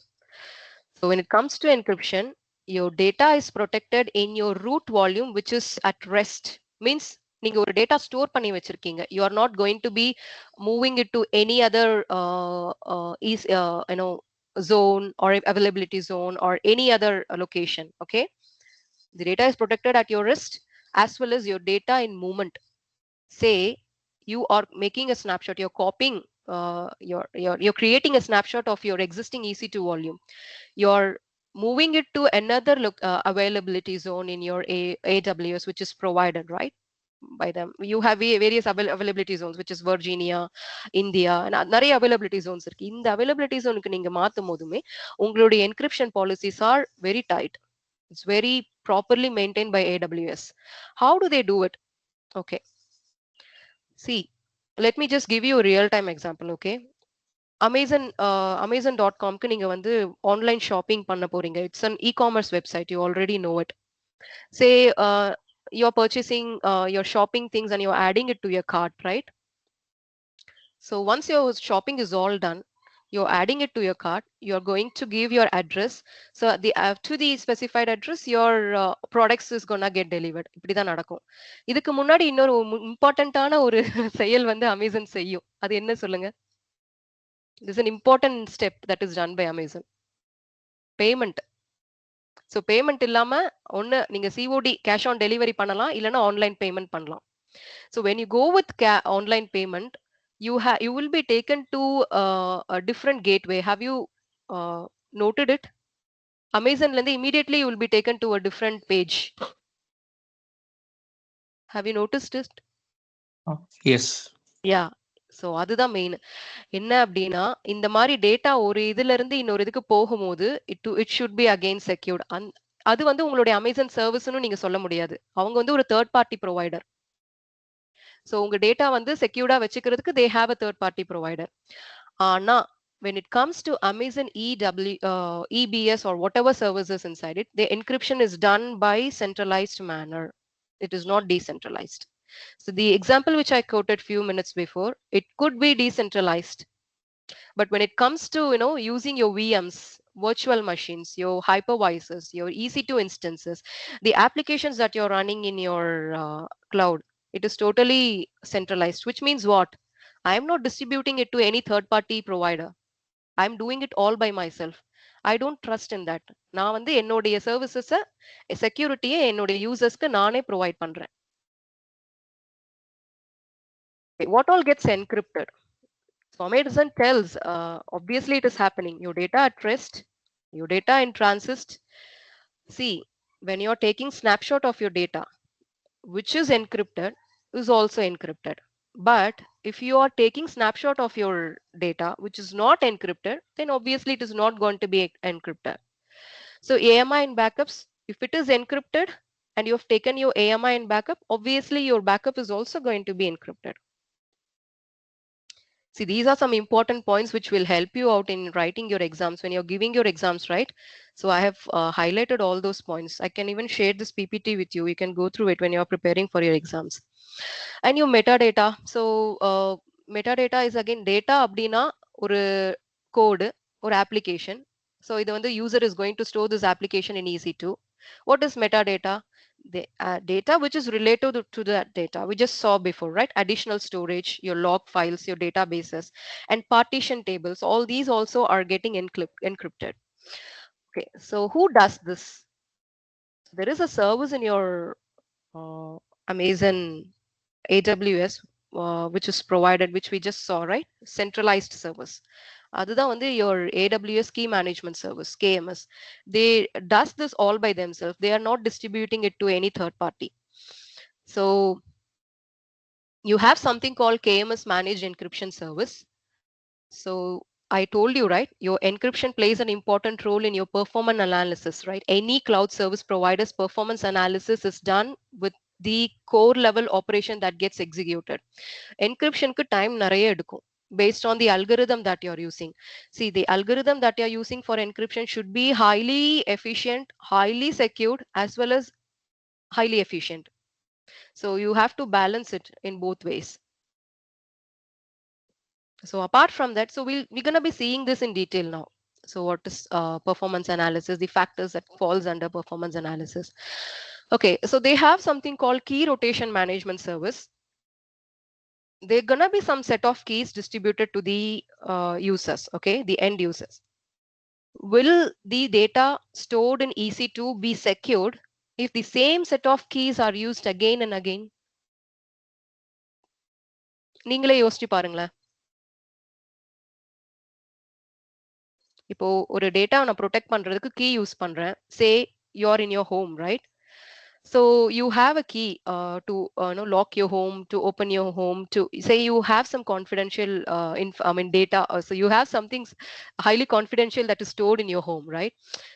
So when it comes to encryption, your data is protected in your root volume, which is at rest. Means நீங்க ஒரு data store பண்ணி வச்சிருக்கீங்க. You are not going to be moving it to any other zone or availability zone or any other location. Okay. The data is protected at your rest as well as your data in movement. Say you are making a snapshot, you're copying, you're creating a snapshot of your existing EC2 volume. You're moving it to another availability zone in your AWS, which is provided, right, by them. You have various availability zones, which is Virginia, India, and நிறைய availability zones இருக்கு. இந்த availability zoneக்கு நீங்க மாத்தும் போதுமே உங்களுடைய encryption policies are very tight. It's very properly maintained by AWS. How do they do it? Okay. See, let me just give you a real-time example, okay? Amazon.com-க்கு நீங்க வந்து online shopping பண்ண போறீங்க. It's an e-commerce website. You already know it. Say you're purchasing your shopping things and you're adding it to your cart, right? So once your shopping is all done, you're adding it to your cart, you're going to give your address, so to the specified address your products is gonna get delivered. இப்படிதான் நடக்கும். இதுக்கு முன்னாடி இன்னொரு இம்பார்ட்டன்டான ஒரு செயல் வந்து Amazon செய்யும். அது என்ன சொல்லுங்க? This is an important step that is done by Amazon. Payment. So payment இல்லாம ஒண்ணு நீங்க COD cash on delivery பண்ணலாம், இல்லனா ஆன்லைன் பேமெண்ட் பண்ணலாம். So when you go with online payment, you will be taken to a different gateway. Have you noted it? Amazon lende immediately you will be taken to a different page. Have you noticed it?
Yes.
Yeah. So அதுதான் main. என்ன அப்படின்னா இந்த மாதிரி data ஒரு இதுல இருந்து இன்னொரு இதுக்கு போகும்போது it should be again secured. அது வந்து உங்களுடைய அமேசான் சர்வீஸ்னு நீங்க சொல்ல முடியாது. அவங்க வந்து ஒரு தேர்ட் பார்ட்டி ப்ரொவைடர். ஸோ உங்க டேட்டா வந்து செக்யூர்டா வச்சுக்கிறதுக்கு they have a third party provider. ஆனா when it comes to Amazon EBS or whatever services inside it, the encryption is done by centralized manner. It is not decentralized. So the example which I quoted few minutes before, it could be decentralized. But when it comes to, using your VMs, virtual machines, your hypervisors, your EC2 instances, the applications that you're running in your cloud, it is totally centralized, which means what? I am not distributing it to any third party provider. I'm doing it all by myself. I don't trust in that. நான் வந்து என்னுடைய சர்வீசஸ செக்யூரிட்டியை என்னுடைய யூசர்ஸ்க்கு நானே provide பண்றேன். What all gets encrypted? So Amazon tells, obviously it is happening. Your data at rest, your data in transit. See, when you're taking snapshot of your data, which is encrypted, is also encrypted. But if you are taking snapshot of your data, which is not encrypted, then obviously it is not going to be encrypted. So AMI in backups, if it is encrypted and you have taken your AMI in backup, obviously your backup is also going to be encrypted. See, these are some important points which will help you out in writing your exams when you're giving your exams, right? So I have highlighted all those points. I can even share this PPT with you. You can go through it when you're preparing for your exams. And your metadata. So metadata is again data அப்படினா ஒரு code or application. So இது வந்து user is going to store this application in EC2. What is metadata? The data which is related to that data we just saw before, right? Additional storage, your log files, your databases, and partition tables, all these also are getting encrypted. Okay, so who does this? There is a service in your Amazon AWS which is provided, which we just saw, right? Centralized service. அதுதான் வந்து your AWS key management service, KMS. They does this all by themselves. They are not distributing it to any third party. So you have something called KMS managed encryption service. So I told you, right? Your encryption plays an important role in your performance analysis, right? Any cloud service provider's performance analysis is done with the core level operation that gets executed. Encryption ku time நிறைய எடுக்கும் based on the algorithm that you're using. See, the algorithm that you're using for encryption should be highly efficient, highly secured, as well as highly efficient. So you have to balance it in both ways. So apart from that, so we're going to be seeing this in detail now. So what is performance analysis, the factors that falls under performance analysis. Okay, so they have something called key rotation management service. They're going to be some set of keys distributed to the users, okay, the end users. Will the data stored in EC2 be secured if the same set of keys are used again and again? நீங்களே யோசிச்சு பாருங்களேன். இப்போ ஒரு data நான் protect பண்றதுக்கு key use பண்றேன். Say you are in your home, right? So you have a key to lock your home, to open your home, to say you have some confidential data. So you have something highly confidential that is stored in your home, right?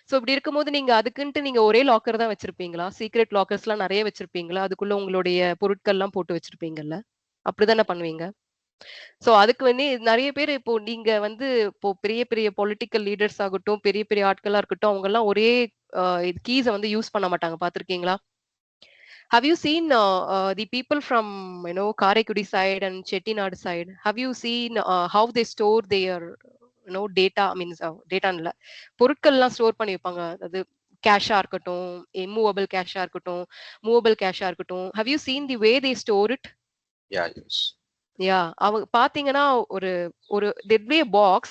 So இப்படி இருக்கும்போது நீங்க அதுக்குன்ட்டு நீங்க ஒரே locker தான் வச்சிருப்பீங்களா? Secret லாக்கர்ஸ்லாம் நிறைய வச்சிருப்பீங்களா? அதுக்குள்ள உங்களுடைய பொருட்கள்லாம் போட்டு வச்சிருப்பீங்கல்ல? அப்படிதானே பண்ணுவீங்க? சோ அதுக்கு வந்து நிறைய பேர் இப்போ நீங்க வந்து இப்போ பெரிய பெரிய பொலிட்டிக்கல் லீடர்ஸ் ஆகட்டும், பெரிய பெரிய ஆட்களா இருக்கட்டும், அவங்க எல்லாம் ஒரே கீஸ வந்து யூஸ் பண்ண மாட்டாங்க. பாத்திருக்கீங்களா? Have you seen the people from Karaikudi side and Chettinad side? Have you seen how they store their no data means data இல்ல, பொருட்கள்லாம் ஸ்டோர் பண்ணி வைப்பாங்க. அது கேஷா இருக்கட்டும், இம்மூவபிள் கேஷா இருக்கட்டும், மூவபிள் கேஷா இருக்கட்டும். Have you seen the way they store it?
Yeah, yes.
யா, அவங்க பாத்தீங்கன்னா ஒரு ஒரு there'd be a box.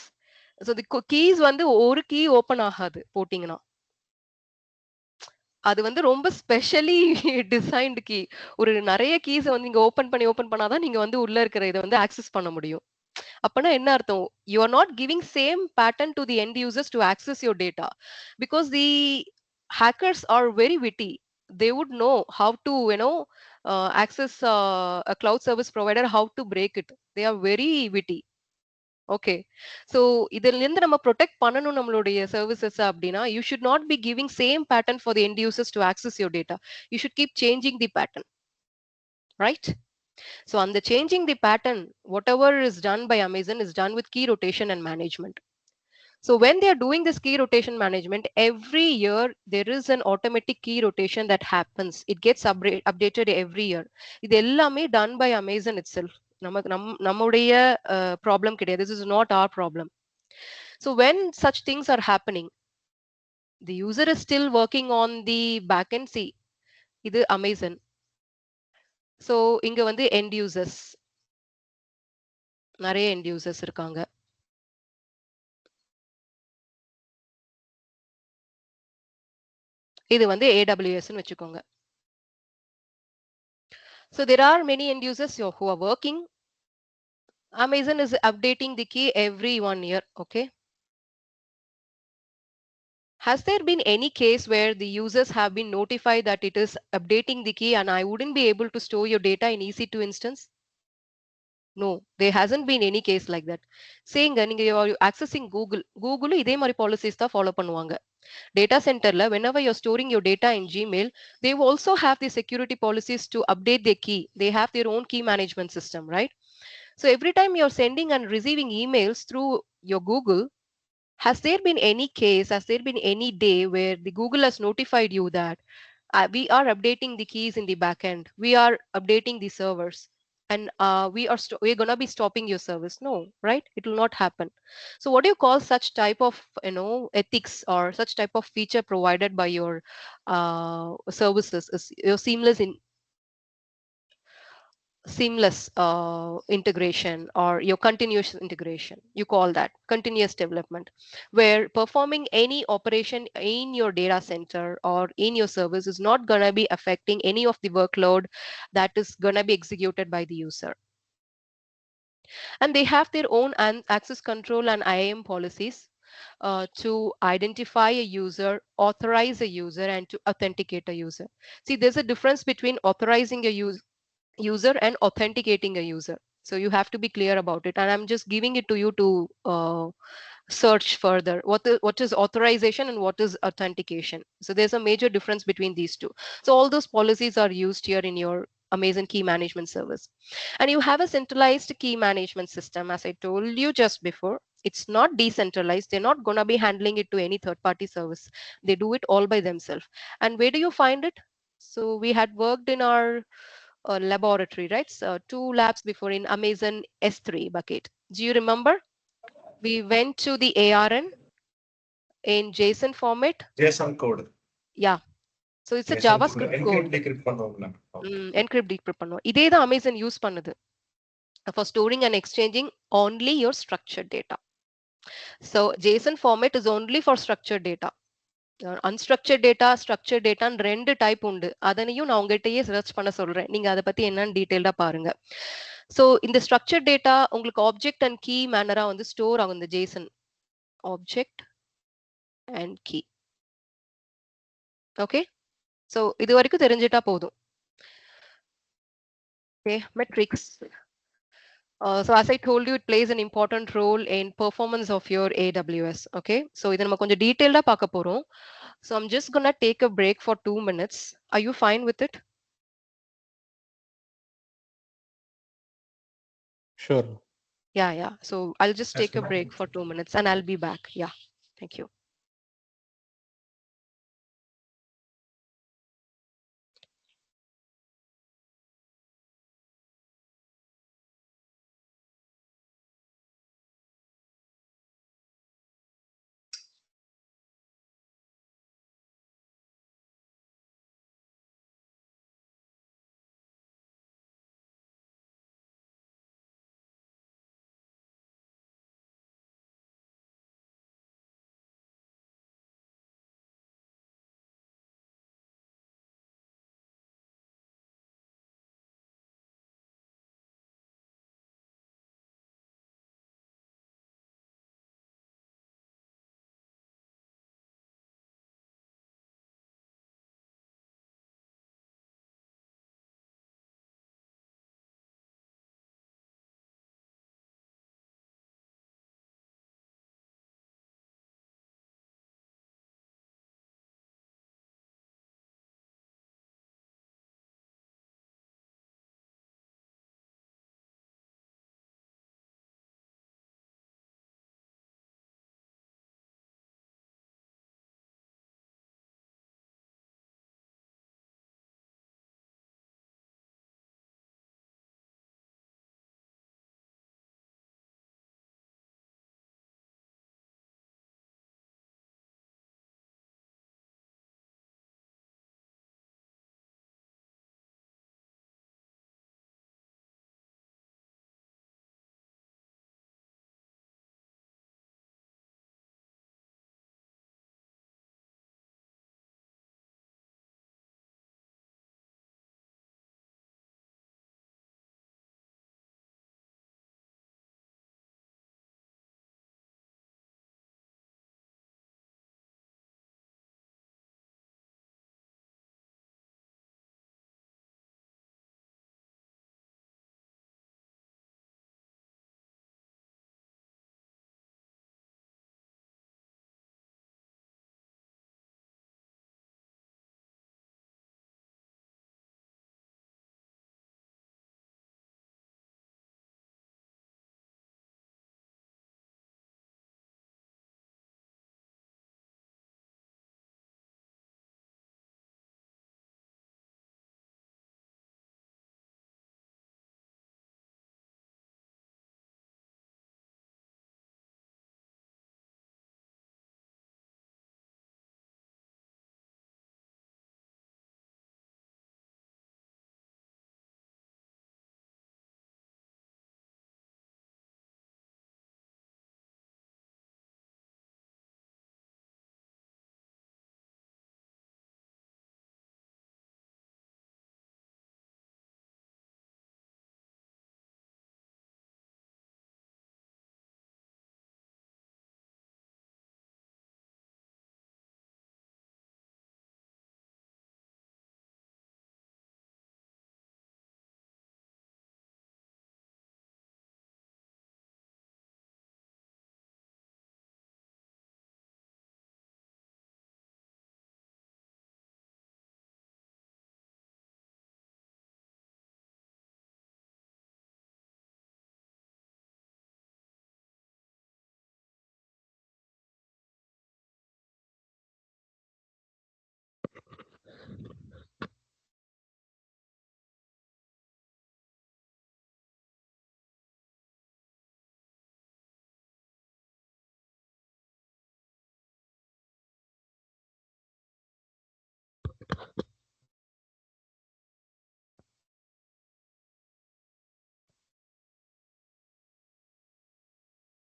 So the keys வந்து ஒரு கீ ஓபன் ஆகாது போட்டீங்கன்னா. அது வந்து ரொம்ப ஸ்பெஷலி டிசைன்டு கீ. ஒரு நெறைய கீஸ வந்து நீங்க ஓப்பன் பண்ணாதான் நீங்க வந்து உள்ள இருக்கிற இத வந்து ஆக்சஸ் பண்ண முடியும். அப்பன்னா என்ன அர்த்தம்? You are not giving same pattern to the end users to access your data. Because the hackers are very witty. They would know how to, access a cloud service provider, how to break it. They are very witty. Okay. So இதிலிருந்து நம்ம protect பண்ணணும் நம்மளுடைய services அப்படின்னா, you should not be giving same pattern for the end users to access your data. You should keep changing the pattern. Right? So அந்த changing the pattern whatever is done by Amazon is done with key rotation and management. So when they are doing this key rotation management, every year there is an automatic key rotation that happens. It gets updated every year. இது எல்லாமே done by Amazon itself. நமக்கு நம்முடைய problem கிடையாது. This is not our problem. So when such things are happening, the user is still working on the backend. See, இது Amazon. So இங்க வந்து end users, நிறைய end users இருக்காங்க. இது வந்து AWS ன்னு வச்சுக்கோங்க. So there are many end users who are working. Amazon is updating the key every 1 year. Okay. Has there been any case where the users have been notified that it is updating the key and I wouldn't be able to store your data in EC2 instance? No, there hasn't been any case like that. Saying நீங்க you are accessing Google இதே மாதிரி policies தான் follow பண்ணுவாங்க. Data centerல whenever you're storing your data in Gmail, they also have the security policies to update their key. They have their own key management system, right? So every time you're sending and receiving emails through your Google, has there been any case, has there been any day where the Google has notified you that we are updating the keys in the backend, we are updating the servers, and we're gonna be stopping your service? No, right? It will not happen. So what do you call such type of ethics or such type of feature provided by your services is your seamless integration or your continuous integration. You call that continuous development, where performing any operation in your data center or in your service is not going to be affecting any of the workload that is going to be executed by the user. And they have their own access control and IAM policies to identify a user, authorize a user, and to authenticate a user. See, there's a difference between authorizing a user and authenticating a user. So you have to be clear about it. And I'm just giving it to you to search further. What is authorization and what is authentication? So there's a major difference between these two. So all those policies are used here in your Amazon Key Management Service. And you have a centralized key management system, as I told you just before. It's not decentralized. They're not going to be handling it to any third-party service. They do it all by themselves. And where do you find it? So we had worked in our laboratory, right? So 2 labs before in Amazon S3 bucket. Do you remember? We went to the ARN in JSON format.
JSON code.
Yeah. So it's a
JSON code.
JavaScript
Encrypt
code.
decrypt பண்ணுவோம்ல.
Encrypt decrypt பண்ணுவோம். இதே தான் Amazon use பண்ணுது for storing and exchanging only your structured data. So JSON format is only for structured data. Unstructured data, structured data ரெண்டு type உண்டு. அதனையும் நான் உங்ககிட்டயே சர்ச் பண்ண சொல்றேன். நீங்க அதை பத்தி என்னன்னு டீடைல்டா பாருங்க. ஸோ இந்த ஸ்ட்ரக்சர் டேட்டா உங்களுக்கு ஆப்ஜெக்ட் அண்ட் கீ மேனரா வந்து ஸ்டோர் ஆகும். இந்த JSON object and key. Okay, so இது வரைக்கும் தெரிஞ்சிட்டா போதும். Okay, metrics. So as I told you, it plays an important role in performance of your AWS. Okay, so இதை நம்ம கொஞ்சம் டீடைல்டா பார்க்க போறோம். So I'm just gonna take a break for 2 minutes. Are you fine with it?
Sure.
Yeah. So I'll just take a
ma'am.
break for 2 minutes and I'll be back. Yeah. Thank you.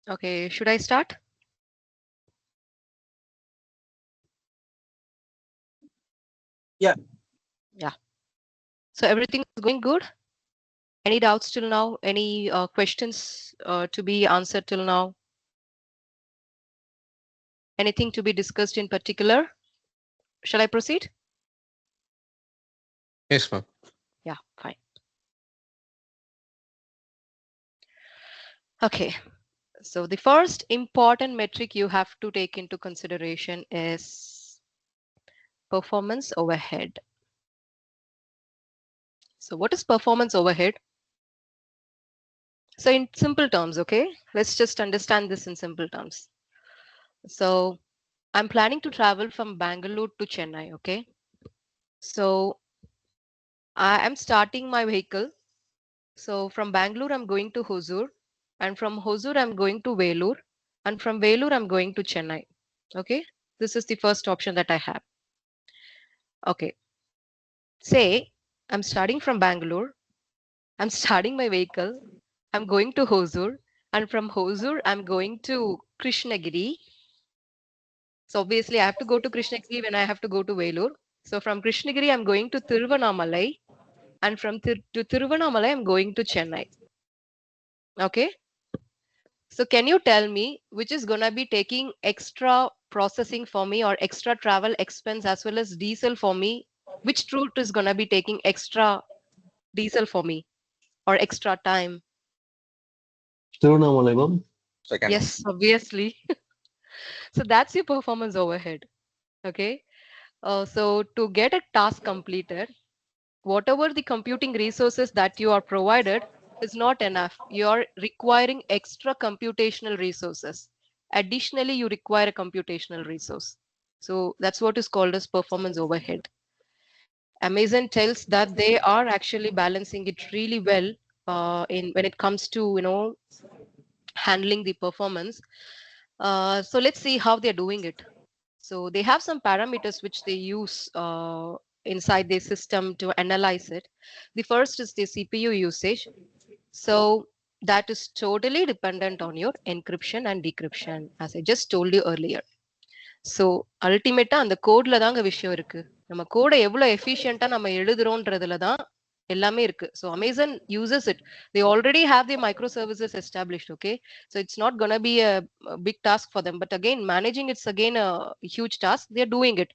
Okay, should I start?
Yeah.
Yeah. So everything is going good? Any doubts till now? Any questions to be answered till now? Anything to be discussed in particular? Shall I proceed?
Yes, ma'am.
Yeah, fine. Okay. So the first important metric you have to take into consideration is performance overhead. So what is performance overhead? So in simple terms, okay, let's just understand this in simple terms. So I'm planning to travel from Bangalore to Chennai, okay? So I am starting my vehicle. So from Bangalore, I'm going to Hosur, and from Hosur, I'm going to Velur, and from Velur, I'm going to Chennai. Okay, this is the first option that I have. Okay, say I'm starting from Bangalore, I'm starting my vehicle, I'm going to Hosur, and from Hosur, I'm going to Krishnagiri. So obviously, I have to go to Krishnagiri when I have to go to Velur. So from Krishnagiri, I'm going to Tiruvannamalai, and from to Tiruvannamalai, I'm going to Chennai. Okay. So can you tell me which is gonna be taking extra processing for me or extra travel expense as well as diesel for me? Which route is gonna be taking extra diesel for me or extra time?
Tiruvannamalai, ma'am.
Second one.
Yes, obviously. So that's your performance overhead. Okay. So to get a task completed, whatever the computing resources that you are provided is not enough. You're requiring extra computational resources. Additionally, you require a computational resource. So that's what is called as performance overhead. Amazon tells that they are actually balancing it really well in when it comes to handling the performance. So let's see how they're doing it. So they have some parameters which they use inside their system to analyze it. The first is the CPU usage. So that is totally dependent on your encryption and decryption, as I just told you earlier. So அல்டிமேட்டா அந்த கோட்ல தாங்க விஷயம் இருக்கு. நம்ம கோடை எவ்வளவு எஃபிஷியன்ட்டா நம்ம எழுதுறோன்றதுல தான் எல்லாமே இருக்கு. So Amazon uses it. They already have the microservices established, okay? So it's not gonna be a big task for them. But again, managing it's again a huge task. They're doing it.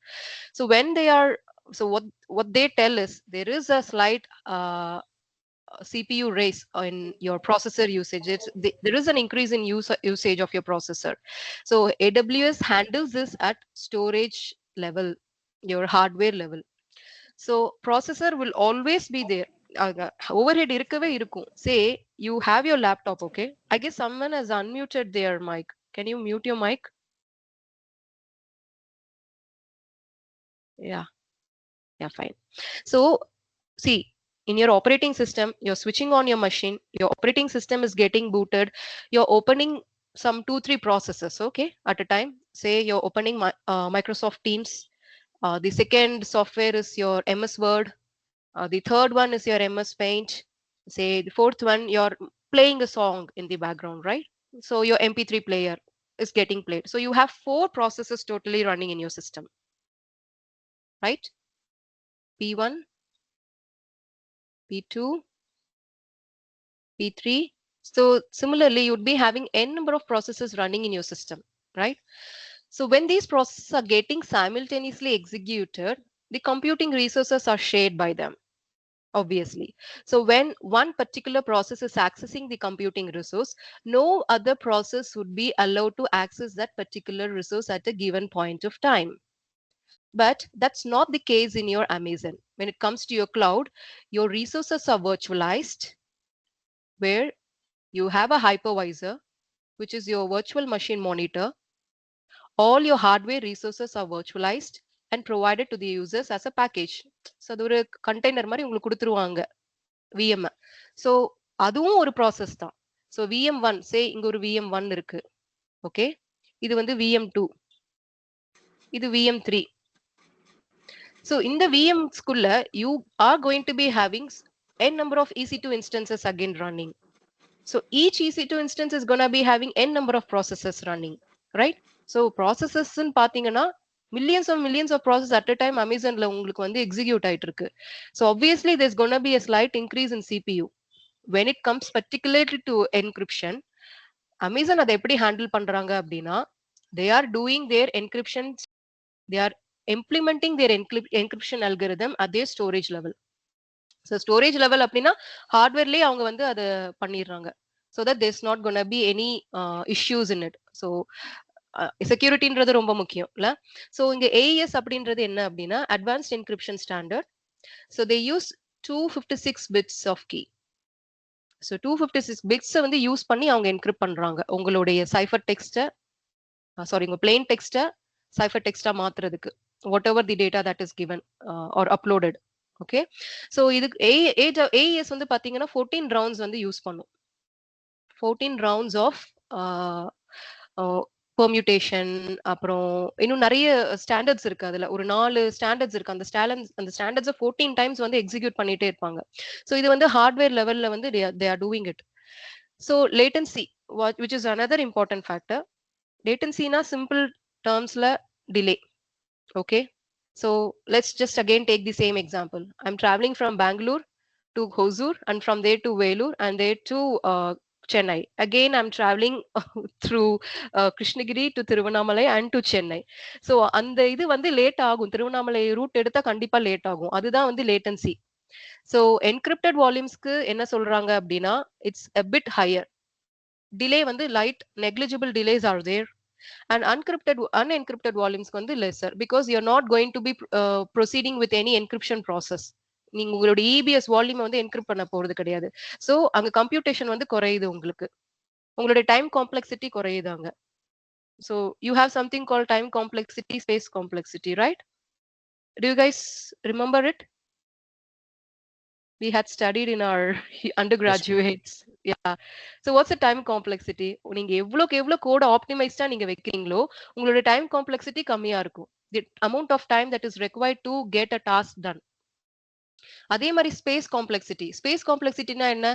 So when they are, so what they tell is there is a slight CPU raise in your processor usage. There is an increase in usage of your processor. So AWS handles this at storage level, your hardware level. So processor will always be there. Overhead இருக்கவே இருக்கும். Say you have your laptop, okay? I guess someone has unmuted their mic. Can you mute your mic? Yeah, yeah, fine. So see, in your operating system, you're switching on your machine, your operating system is getting booted, you're opening some 2 3 processes, okay, at a time. Say you're opening Microsoft Teams, the second software is your MS Word, the third one is your MS Paint, say the fourth one you're playing a song in the background, right? So your MP3 player is getting played. So you have 4 processes totally running in your system, right? P1, P2, P3. So similarly, you'd be having n number of processes running in your system, right? So when these processes are getting simultaneously executed, the computing resources are shared by them, obviously. So when one particular process is accessing the computing resource, no other process would be allowed to access that particular resource at a given point of time. But that's not the case in your Amazon. When it comes to your cloud, your resources are virtualized, where you have a hypervisor, which is your virtual machine monitor. All your hardware resources are virtualized and provided to the users as a package. So அது ஒரு container மாதிரி உங்களுக்கு கொடுத்துருவாங்க VM. So அதுவும் ஒரு process தான். So VM1, சே இங்க ஒரு VM1 இருக்கு, ஓகே? இது வந்து VM2, இது VM3. So இந்த VMsக்குள்ள you are going to be having n number of EC2 instances again running. So each EC2 instance is going to be having n number of processes running, right? So processes ன்னு பாத்தீங்கன்னா millions of processes at a time Amazonல உங்களுக்கு வந்து execute ஆயிட்டு இருக்கு. So obviously there's going to be a slight increase in CPU. When it comes particularly to encryption, Amazon அதை எப்படி handle பண்றாங்க அப்படின்னா, they are doing their encryption, they are implementing their encryption algorithm at their storage level. So storage level அப்படின்னா ஹார்ட்வேர்லயே அவங்க வந்து அதை பண்ணிடுறாங்க. So that there's not gonna be any issues in it. So செக்யூரிட்டின்றது ரொம்ப முக்கியம் இல்ல. ஸோ இங்க ஏஎஸ் அப்படின்றது என்ன அப்படின்னா advanced encryption standard. So they use 256 bits of key. So 256 பிட்ஸை வந்து யூஸ் பண்ணி அவங்க என்கிரிப்ட் பண்றாங்க உங்களுடைய சைஃபர் டெக்ஸ்ட்டை, சாரி உங்க பிளெயின் டெக்ஸ்ட்டை சைஃபர் டெக்ஸ்டா மாத்துறதுக்கு, whatever the data that is given or uploaded. Okay, so இதுக்கு ஏஎஸ் வந்து பாத்தீங்கன்னா 14 ரவுண்ட்ஸ் வந்து யூஸ் பண்ணும். 14 ரவுண்ட்ஸ் ஆஃப் பெர்மியூட்டேஷன், அப்புறம் இன்னும் நிறைய ஸ்டாண்டர்ட்ஸ் இருக்கு. அதுல ஒரு 4 ஸ்டாண்டர்ட்ஸ் இருக்கு. அந்த ஸ்டாண்டர்ட்ஸை 14 டைம்ஸ் வந்து எக்ஸிக்யூட் பண்ணிட்டே இருப்பாங்க. ஸோ இது வந்து ஹார்ட்வேர் லெவல்ல வந்து they are doing it. So latency, which is another important factor. லேட்டன்சினா சிம்பிள் டேர்ம்ஸ்ல delay. Okay, so let's just again take the same example. I'm traveling from Bangalore to Hosur and from there to Velur and there to Chennai. Again, I'm traveling through Krishnagiri to Tiruvannamalai and to Chennai. So அந்த இது வந்து late ஆகும். Tiruvannamalai root எடுத்தா கண்டிப்பா late ஆகும். அதுதான் வந்து latency. So encrypted வால்யூம்ஸ்க்கு என்ன சொல்றாங்க அப்படின்னா it's a bit higher. Delay வந்து light negligible delays are there. And unencrypted volumes வந்து lesser because you're not going to be proceeding with any encryption process. நீங்க உங்களோட EBS வால்யூம் வந்து என்கிரிப்ட் பண்ண போறது கிடையாது. ஸோ அங்க கம்ப்யூட்டேஷன் வந்து குறையுது, உங்களுக்கு உங்களுடைய டைம் காம்ப்ளெக்சிட்டி குறையுது அங்க. So you have something call time complexity, space complexity, right? Do you guys remember it? We had studied in our undergraduates. Yeah. So what's the time complexity? நீங்க எவ்வளவுக்கு எவ்வளவு கோட ஆப்டிமைஸ்டா நீங்க வைக்கிறீங்களோ உங்களோட டைம் காம்ப்ளெக்சிட்டி கம்மியா இருக்கும். The amount of time that is required to get a task done. அதே மாதிரி ஸ்பேஸ் காம்ப்ளெக்சிட்டி. ஸ்பேஸ் காம்ப்ளெக்சிட்டினா என்ன?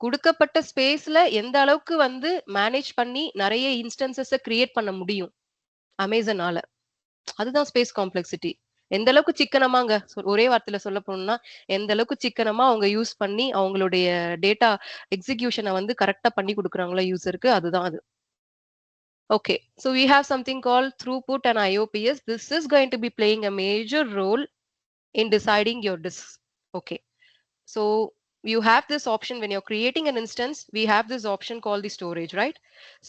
கொடுக்கப்பட்ட ஸ்பேஸ்ல எந்த அளவுக்கு வந்து மேனேஜ் பண்ணி நிறைய இன்ஸ்டன்சஸ கிரியேட் பண்ண முடியும் அமேசானால, அதுதான் ஸ்பேஸ் காம்ப்ளெக்சிட்டி. எந்த அளவுக்கு சிக்கனமாங்க, ஒரே வார்த்தையில சொல்ல போனோம்னா எந்த அளவுக்கு சிக்கனமா அவங்க யூஸ் பண்ணி அவங்களுடைய டேட்டா எக்ஸிகியூஷனை வந்து கரெக்டா பண்ணி கொடுக்குறாங்களோ யூசருக்கு, அதுதான் அது. Okay, so we have something called throughput and IOPS. This is going to be playing a major role in deciding your disk. Okay, so you have this option when you're creating an instance. We have this option called the storage, right?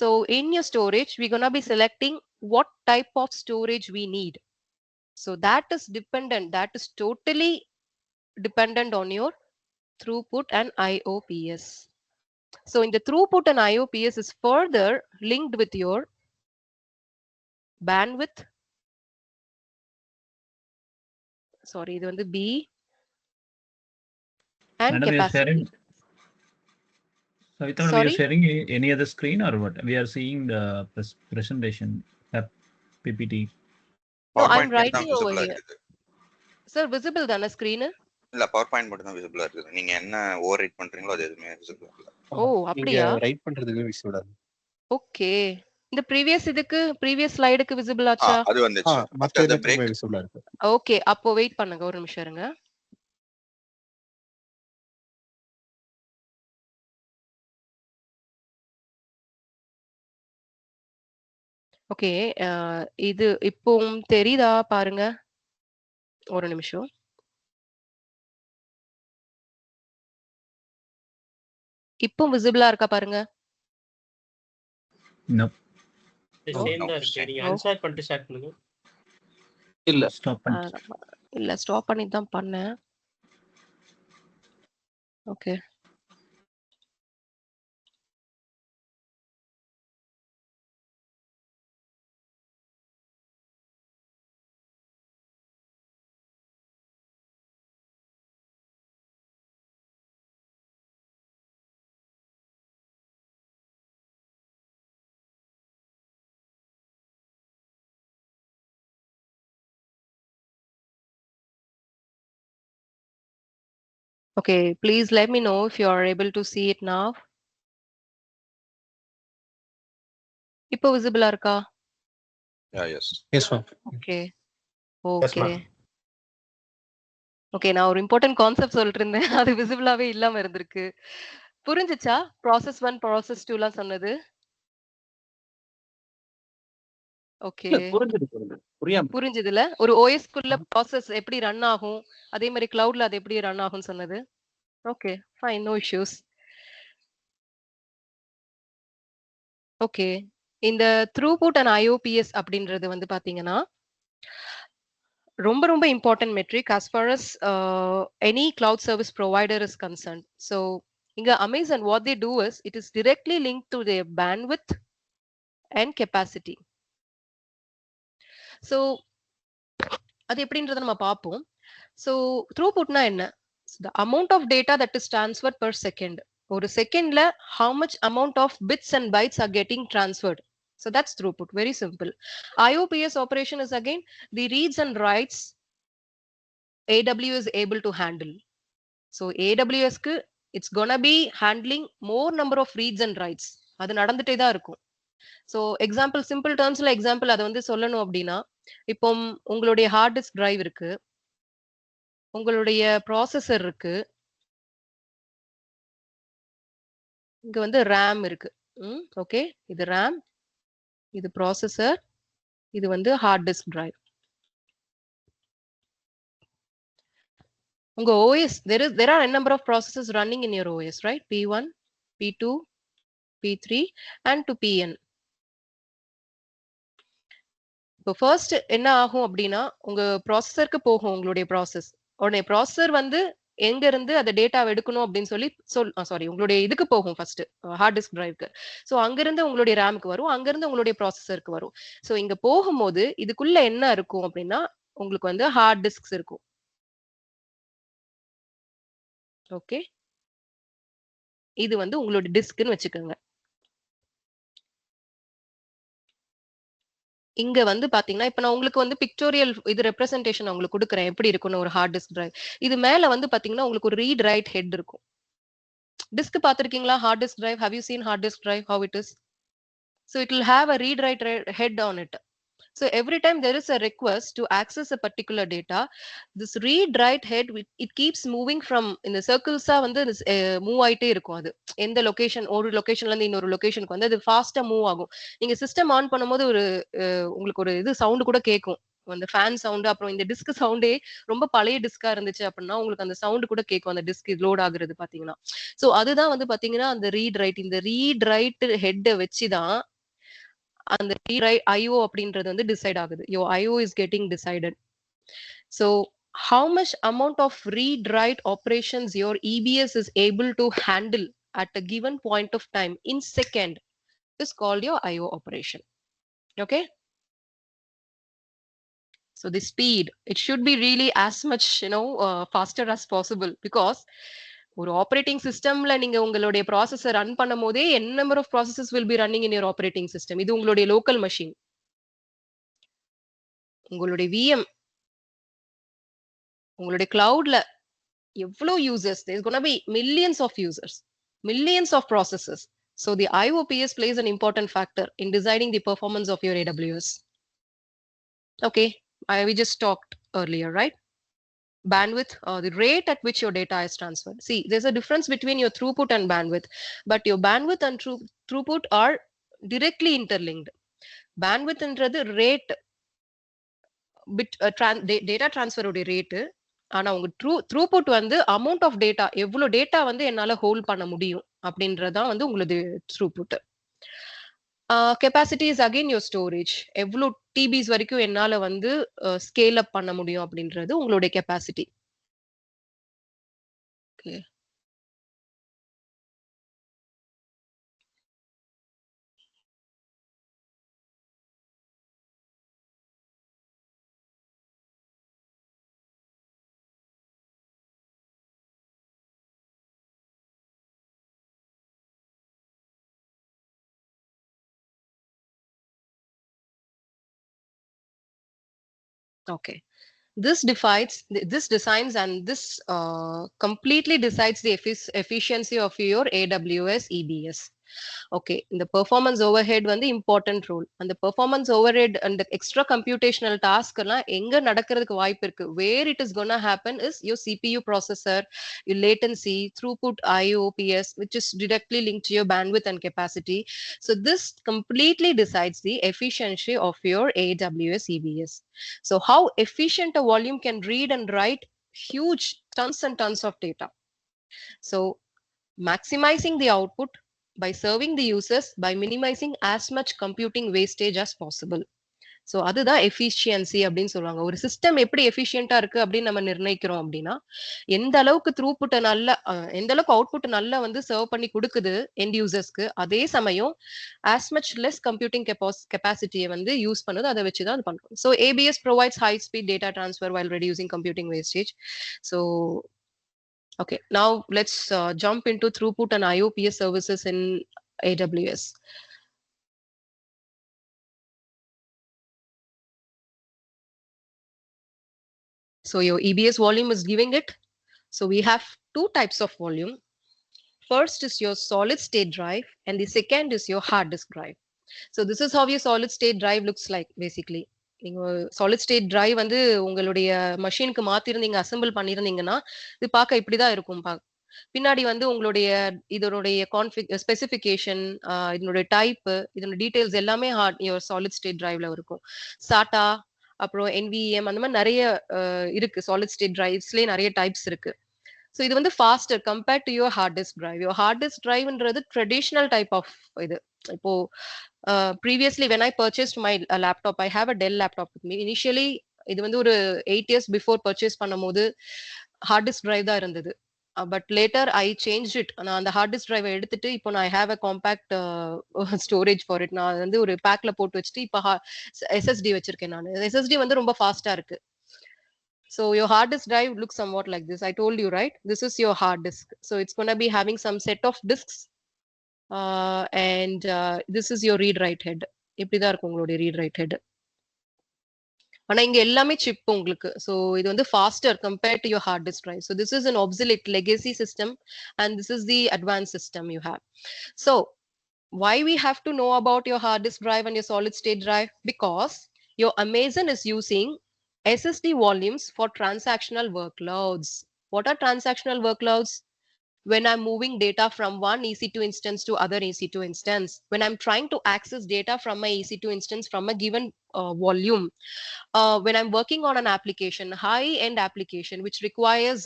So in your storage we're going to be selecting what type of storage we need. So that is dependent, that is totally dependent on your throughput and IOPS. So in the throughput and IOPS is further linked with your bandwidth. Sorry, இது வந்து B and
Madam, we are
capacity.
sharing. Savitha, we
Sorry?
are sharing any other screen or what? We are seeing the presentation, PPT.
No, I'm
PowerPoint மட்டும் தான்
writing over
விசிபிளா
here.
இருக்குது.
Sir, visible தானே screen?
இல்ல PowerPoint மட்டும் தான் விசிபிளா இருக்குது. நீங்க என்ன ஓவர் ரைட் பண்றீங்களோ அது எதுவுமே விசிபிளா இல்ல.
ஓ,
நீங்க
அப்படியா?
ரைட் பண்றதுக்கு விசிபிளா இருக்கு.
ஓகே, இந்த ப்ரீவியஸ் ஸ்லைடுக்கு விசிபிள் ஆச்சா?
அது வந்துச்சு.
மத்த
ஆஃப்டர் தி
எல்லாத்துக்குமே
பிரேக்
விசிபிளா இருக்கு.
ஓகே, அப்போ வெயிட் பண்ணுங்க, ஒரு நிமிஷம் இருங்க. ஓகே, இது இப்போ தெரியுதா பாருங்க, ஒரு நிமிஷம். இப்போ விசிபிளா இருக்கா பாருங்க.
No.
Same
No.
தான் இருக்கு. நீங்க அன்ஷேர் பண்ணிட்டு ஷேர் பண்ணுங்க.
இல்ல
Stop.
இல்ல, ஸ்டாப் பண்ணி தான் பண்ணேன். Okay, okay, please let me know if you are able to see it now. இப்போ விசிபிளா இருக்கா?
Yes.
Yes, ma'am.
Okay
Yes,
okay
ma'am.
Okay. நான் ஒரு இம்பார்ட்டன்ட் கான்செப்ட் சொல்லிட்டு இருந்தேன். அது விசிபிளாவே இல்லாம இருந்திருக்கு. புரிஞ்சுச்சா? ப்ராசஸ் 1, ப்ராசஸ் 2லாம் சொன்னது? ஓகே.
இல்ல, புரியாம.
புரிஞ்சுதுல? ஒரு OSக்குள்ள ப்ராசஸ் எப்படி ரன் ஆகும்? அதே மாரி கிளவுட்ல அது எப்படி ரன் ஆகும்னு சொன்னது? Okay. Fine. No issues. Okay. இந்த த்ரூபுட் அண்ட் IOPS அப்படின்றது வந்து பாத்தீங்கன்னா, ரொம்ப ரொம்ப important metric as far as any cloud service provider is concerned. So இங்க Amazon what they do is it is directly linked to their bandwidth and capacity. So அது எப்படின்றத நம்ம பார்ப்போம். So throughputனா என்ன? The amount of data that is transferred per second. ஒரு செகண்ட்ல how much amount of bits and bytes are getting transferred. So that's throughput. Very simple. IOPS operation is again the reads and writes AWS is able to handle. So AWSக்கு it's gonna be handling more number of reads and writes. அது நடந்துட்டே தான் இருக்கும். So example simple டேர்ம்ஸ்ல example அதை வந்து சொல்லணும் அப்படின்னா இப்போ உங்களுடைய ஹார்ட் டிஸ்க் டிரைவ் இருக்கு, உங்களுடைய ப்ராசஸர் இருக்கு, இங்க வந்து ரேம் இருக்கு. ஓகே, இது ரேம், இது ப்ராசஸர், இது வந்து ஹார்ட் டிஸ்க் டிரைவ். உங்க OS there are a number of processes running in your OS, right? P1, P2, P3 and to PN. இப்போ ஃபர்ஸ்ட் என்ன ஆகும் அப்படின்னா உங்க ப்ராசஸருக்கு போகும் உங்களுடைய ப்ராசஸ். உடனே ப்ராசஸர் வந்து எங்க இருந்து அந்த டேட்டாவை எடுக்கணும் அப்படின்னு சொல்லி சாரி உங்களுடைய இதுக்கு போகும் ஃபர்ஸ்ட் ஹார்ட் டிஸ்க் டிரைவ்க்கு. ஸோ அங்கிருந்து உங்களுடைய ரேமுக்கு வரும், அங்கிருந்து உங்களுடைய ப்ராசஸருக்கு வரும். ஸோ இங்க போகும்போது இதுக்குள்ள என்ன இருக்கும் அப்படின்னா உங்களுக்கு வந்து ஹார்ட் டிஸ்க்ஸ் இருக்கும். ஓகே, இது வந்து உங்களுடைய டிஸ்க்னு வச்சுக்கோங்க. இங்க வந்து பாத்தீங்கன்னா இப்ப நான் உங்களுக்கு வந்து பிக்டோரியல் இது ரெப்ரசன்டேஷன் உங்களுக்கு கொடுக்குறேன் எப்படி இருக்கும்னு ஒரு ஹார்ட் டிஸ்க் டிரைவ். இது மேல வந்து பாத்தீங்கன்னா உங்களுக்கு ஒரு ரீட் ரைட் ஹெட் இருக்கும். டிஸ்க் பாத்திருக்கீங்களா? Heart disk drive, have you seen hard disk drive how it is? So it will have a read write head on it. So every time there is a request to access a particular data, this read write head it keeps moving from in the circles வந்து move ஆயிட்டே இருக்கும். அது எந்த location ஒரு லொகேஷன்ல இருந்து இன்னொரு லொகேஷனுக்கு வந்து அது ஃபாஸ்டா மூவ் ஆகும். நீங்க சிஸ்டம் ஆன் பண்ணும்போது ஒரு உங்களுக்கு ஒரு இது சவுண்ட் கூட கேட்கும், அந்த ஃபேன் சவுண்ட். அப்புறம் இந்த டிஸ்க் சவுண்டே ரொம்ப பழைய டிஸ்கா இருந்துச்சு அப்படின்னா உங்களுக்கு அந்த சவுண்ட் கூட கேட்கும், அந்த டிஸ்க் லோட் ஆகுறது பாத்தீங்கன்னா. சோ அதுதான் வந்து பாத்தீங்கன்னா அந்த ரீட் ரைட், இந்த ரீட் ரைட் ஹெட்டை வச்சுதான் அந்த IO அப்படின்றது வந்து டிசைட் ஆகுது. Your IO is getting decided. So how much amount of read write operations your EBS is able to handle at a given point of time in second is called your IO operation. Okay, so the speed it should be really as much faster as possible, because ஒரு operating சிஸ்டம்ல நீங்க உங்களுடைய processor run பண்ணும் போதே n number of processes will be running in your operating system. இது உங்களுடைய local machine. உங்களுடைய VM, உங்களுடைய கிளவுட்ல எவ்வளோ users, there's gonna be millions of users, millions of processes. So the IOPS plays an important factor in deciding the performance of your AWS. Okay, we just talked earlier, right? Bandwidth, the rate at which your data is transferred. See, there's a difference between your throughput and bandwidth, but your bandwidth and throughput are directly interlinked. Bandwidth என்றது rate bit data transfer உடைய rate. ஆனா உங்க throughput வந்து amount of data, எவ்வளவு data வந்து என்னால hold பண்ண முடியும் அப்படின்றதான் வந்து உங்களது throughput. Capacity is again your storage, எவ்வளவு டிபிஸ் வரைக்கும் என்னால வந்து ஸ்கேல் அப் பண்ண முடியும் அப்படின்றது உங்களுடைய capacity. Okay, okay. This designs and this completely decides the efficiency of your AWS EBS. Okay, the performance overhead வந்து important role. And the performance overhead and the extra computational task எல்லாம் எங்க நடக்கிறதுக்கு வாய்ப்பு இருக்கு? Where it is gonna happen is your CPU processor, your latency, throughput, IOPS, which is directly linked to your bandwidth and capacity. So this completely decides the efficiency of your AWS EBS. So how efficient a volume can read and write huge tons and tons of data. So maximizing the output by serving the users by minimizing as much computing wastage as possible. So அதுதான் efficiency அப்படின்னு சொல்லுவாங்க. ஒரு system எப்படி எஃபிஷியன்டா இருக்கு அப்படின்னு நம்ம நிர்ணயிக்கிறோம் அப்படின்னா, எந்த அளவுக்கு த்ரூபுட்டை நல்ல எந்த அளவுக்கு அவுட்புட் நல்லா வந்து சர்வ் பண்ணி கொடுக்குது எண்ட் யூசர்ஸ்க்கு, அதே சமயம் ஆஸ் மச் லெஸ் கம்ப்யூட்டிங் கெப்பாசிட்டியை வந்து யூஸ் பண்ணுது. அதை வச்சு தான் அது பண்றோம். So ABS provides high speed data transfer while reducing computing wastage. So okay, now let's jump into throughput and IOPS services in AWS. So your EBS volume is giving it. So we have two types of volume. First is your solid state drive and the second is your hard disk drive. So this is how your solid state drive looks like basically. நீங்க solid state drive வந்து உங்களுடைய மெஷினுக்கு மாத்திருந்தீங்க, assemble பண்ணிருந்தீங்கன்னா இது பார்க்க இப்படிதான் இருக்கும். பின்னாடி வந்து உங்களுடைய இதனுடைய ஸ்பெசிஃபிகேஷன், இதனுடைய டைப், இதனுடைய டீடைல்ஸ் எல்லாமே சாலிட் ஸ்டேட் டிரைவ்ல இருக்கும். சாட்டா, அப்புறம் NVEM, அந்த மாதிரி நிறைய இருக்கு. சாலிட் ஸ்டேட் டிரைவ்ஸ்லயே நிறைய டைப்ஸ் இருக்கு. ஸோ இது வந்து faster compared to your hard disk drive. Your hard disk டிரைவ்ன்றது ட்ரெடிஷ்னல் டைப் ஆஃப் இது. இப்போ previously when I purchased my laptop, I have a Dell laptop with me. Initially இது வந்து ஒரு 8 years before purchase பண்ணும்போது heart disk drive தான் இருந்தது. But later I change it. நான் அந்த ஹார்ட் டிஸ்க் டிரைவை எடுத்துட்டு இப்போ நான் have a compact storage for it. நான் வந்து ஒரு பேக்ல போட்டு வச்சுட்டு இப்போ SSD வச்சிருக்கேன். நான் SSD வந்து ரொம்ப ஃபாஸ்டா இருக்கு. So your hard disk drive looks somewhat like this. I told you, right? This is your hard disk. So it's going to be having some set of disks. And this is your read write head. இப்படிதான் இருக்கும் உங்களுடைய read write head. ஆனா இங்க எல்லாமே chip உங்களுக்கு. So இது வந்து faster compared to your hard disk drive. So this is an obsolete legacy system and this is the advanced system you have. So why we have to know about your hard disk drive and your solid state drive? Because your Amazon is using SSD volumes for transactional workloads. What are transactional workloads? When I'm moving data from one EC2 instance to other EC2 instance, when I'm trying to access data from my EC2 instance from a given volume, when I'm working on an application, high-end application, which requires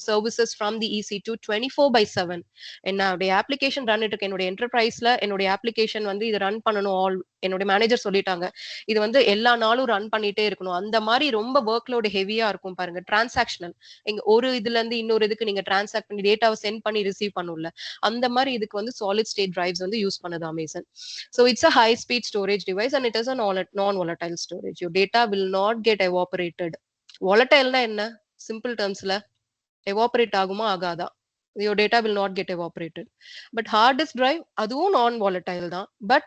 services from the EC2 24/7. என்னுடைய application run இருக்கு என்னுடைய என்டர்பிரைஸ்ல, என்னுடைய application வந்து இது run பண்ணணும். என்னுடைய manager சொல்லிட்டாங்க இது வந்து எல்லா நாளும் ரன் பண்ணிட்டே இருக்கணும். அந்த மாதிரி ரொம்ப ஒர்க் லோடு ஹெவியா இருக்கும் பாருங்க. டிரான்சாக்ஷனல், இங்க ஒரு இதுல இருந்து இன்னொரு இதுக்கு நீங்க டிரான்சாக்ட் பண்ணி டேட்டாவை சென்ட் பண்ணி ரிசீவ் பண்ணும்ல, அந்த மாதிரி இதுக்கு வந்து சாலிட் ஸ்டேட் டிரைவ்ஸ் வந்து யூஸ் பண்ணுது Amazon. So it's a high speed storage device and it is a நான் volatile storage. Your data will not get evaporated. Volatile na enna? Simple terms la evaporate ஆகுமா ஆகாதா? Your data will not get evaporated. But hard disk drive அதுவும் non volatile தான். But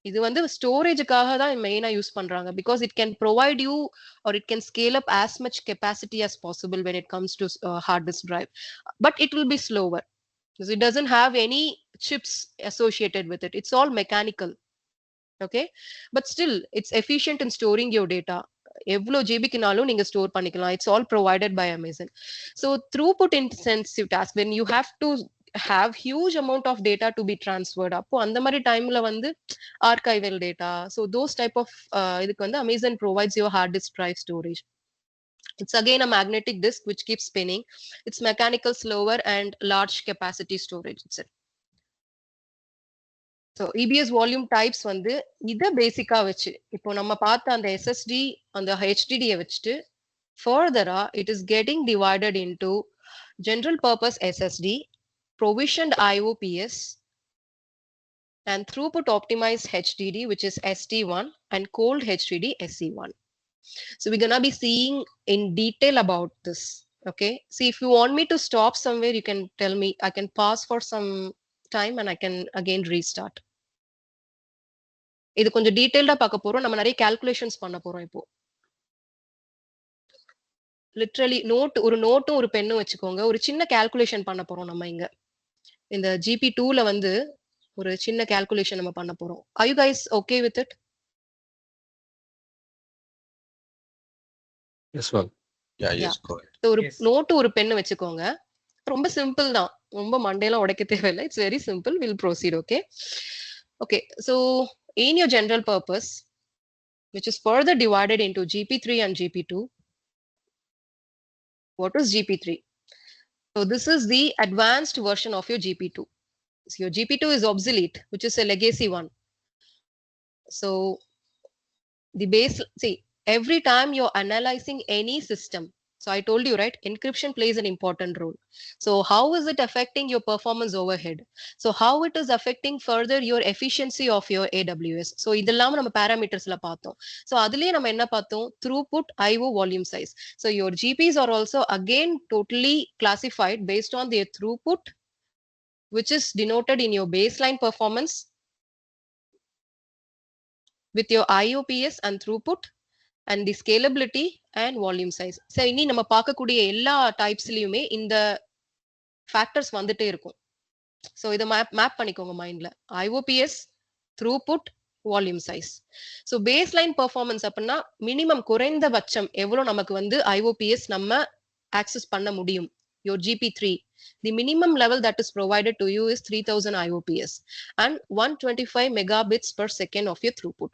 இது வந்து ஸ்டோரேஜுக்காக தான் மெயினா use பண்றாங்க. Because it can provide you are it can scale up as much capacity as possible when it comes to hard disk drive. But it will be slower because it doesn't have any chips associated with it. It's all mechanical. Okay, but still it's efficient in storing your data. எவ்வளோ ஜிபிக்குனாலும் நீங்க store பண்ணிக்கலாம். It's all provided by Amazon. So throughput intensive task when you have to have huge amount of data to be transferred, அப்போ அந்த மாதிரி டைம்ல வந்து archival data, so those type of இதுக்கு வந்து Amazon provides your hard disk drive storage. It's again a magnetic disk which keeps spinning. It's mechanical, slower and large capacity storage itself. So EBS volume types வந்து இதை பேசிக்கா வச்சு இப்போ நம்ம பார்த்த அந்த SSD அந்த HDD-யை வச்சுட்டு ஃபர்தரா it is getting divided into general purpose SSD, provisioned IOPS and throughput optimized HDD which is ST1 and cold HDD SC1. So we're gonna be seeing in detail about this. Okay, see if you want me to stop somewhere you can tell me. I can pause for some time and I can again restart. இது கொஞ்சம் டீடைல்டா பார்க்க போறோம். நம்ம நிறைய calculations பண்ண போறோம். இப்போ literally ஒரு நோட்டும் ஒரு பென்னும் வச்சுக்கோங்க. ஒரு சின்ன கால்குலேஷன் பண்ண போறோம் நம்ம இங்க. இந்த GP2ல வந்து ஒரு சின்ன கால்குலேஷன் நம்ம பண்ண போறோம். Are you guys okay with it?
Yes, ma'am.
Yeah,
Yeah.
yes, go ahead.
So ஒரு நோட்டு ஒரு பென் வச்சுக்கோங்க. ரொம்ப சிம்பிள் தான். ரொம்ப மண்டையெல்லாம் உடைக்க தேவையில்லை. It's very simple. We'll proceed, okay? Okay. So in your general purpose, which is further divided into GP3 and GP2, what is GP3? So this is the advanced version of your GP2. So your GP2 is obsolete, which is a legacy one. So the base, see, every time you're analyzing any system, so I told you, right, encryption plays an important role. So how is it affecting your performance overhead? So how it is affecting further your efficiency of your AWS? So இதெல்லாம் நம்ம parametersல பார்த்தோம். So அதுலயே நம்ம என்ன பார்த்தோம்? Throughput, IO, volume size. So your GPs are also again totally classified based on their throughput, which is denoted in your baseline performance with your IOPS and throughput and the scalability and volume size. So இனி நம்ம பார்க்கக்கூடிய எல்லா டைப்ஸ்லயுமே இந்த factors வந்துட்டே இருக்கும். So இதை map பண்ணிக்கோங்க மைண்ட்ல. IOPS, throughput, volume size. So baseline performance அப்படின்னா மினிமம் குறைந்தபட்சம் எவ்வளவு நமக்கு வந்து IOPS நம்ம ஆக்சஸ் பண்ண முடியும். Your GP3, the minimum level that is provided to you is 3000 IOPS and 125 megabits per second of your throughput.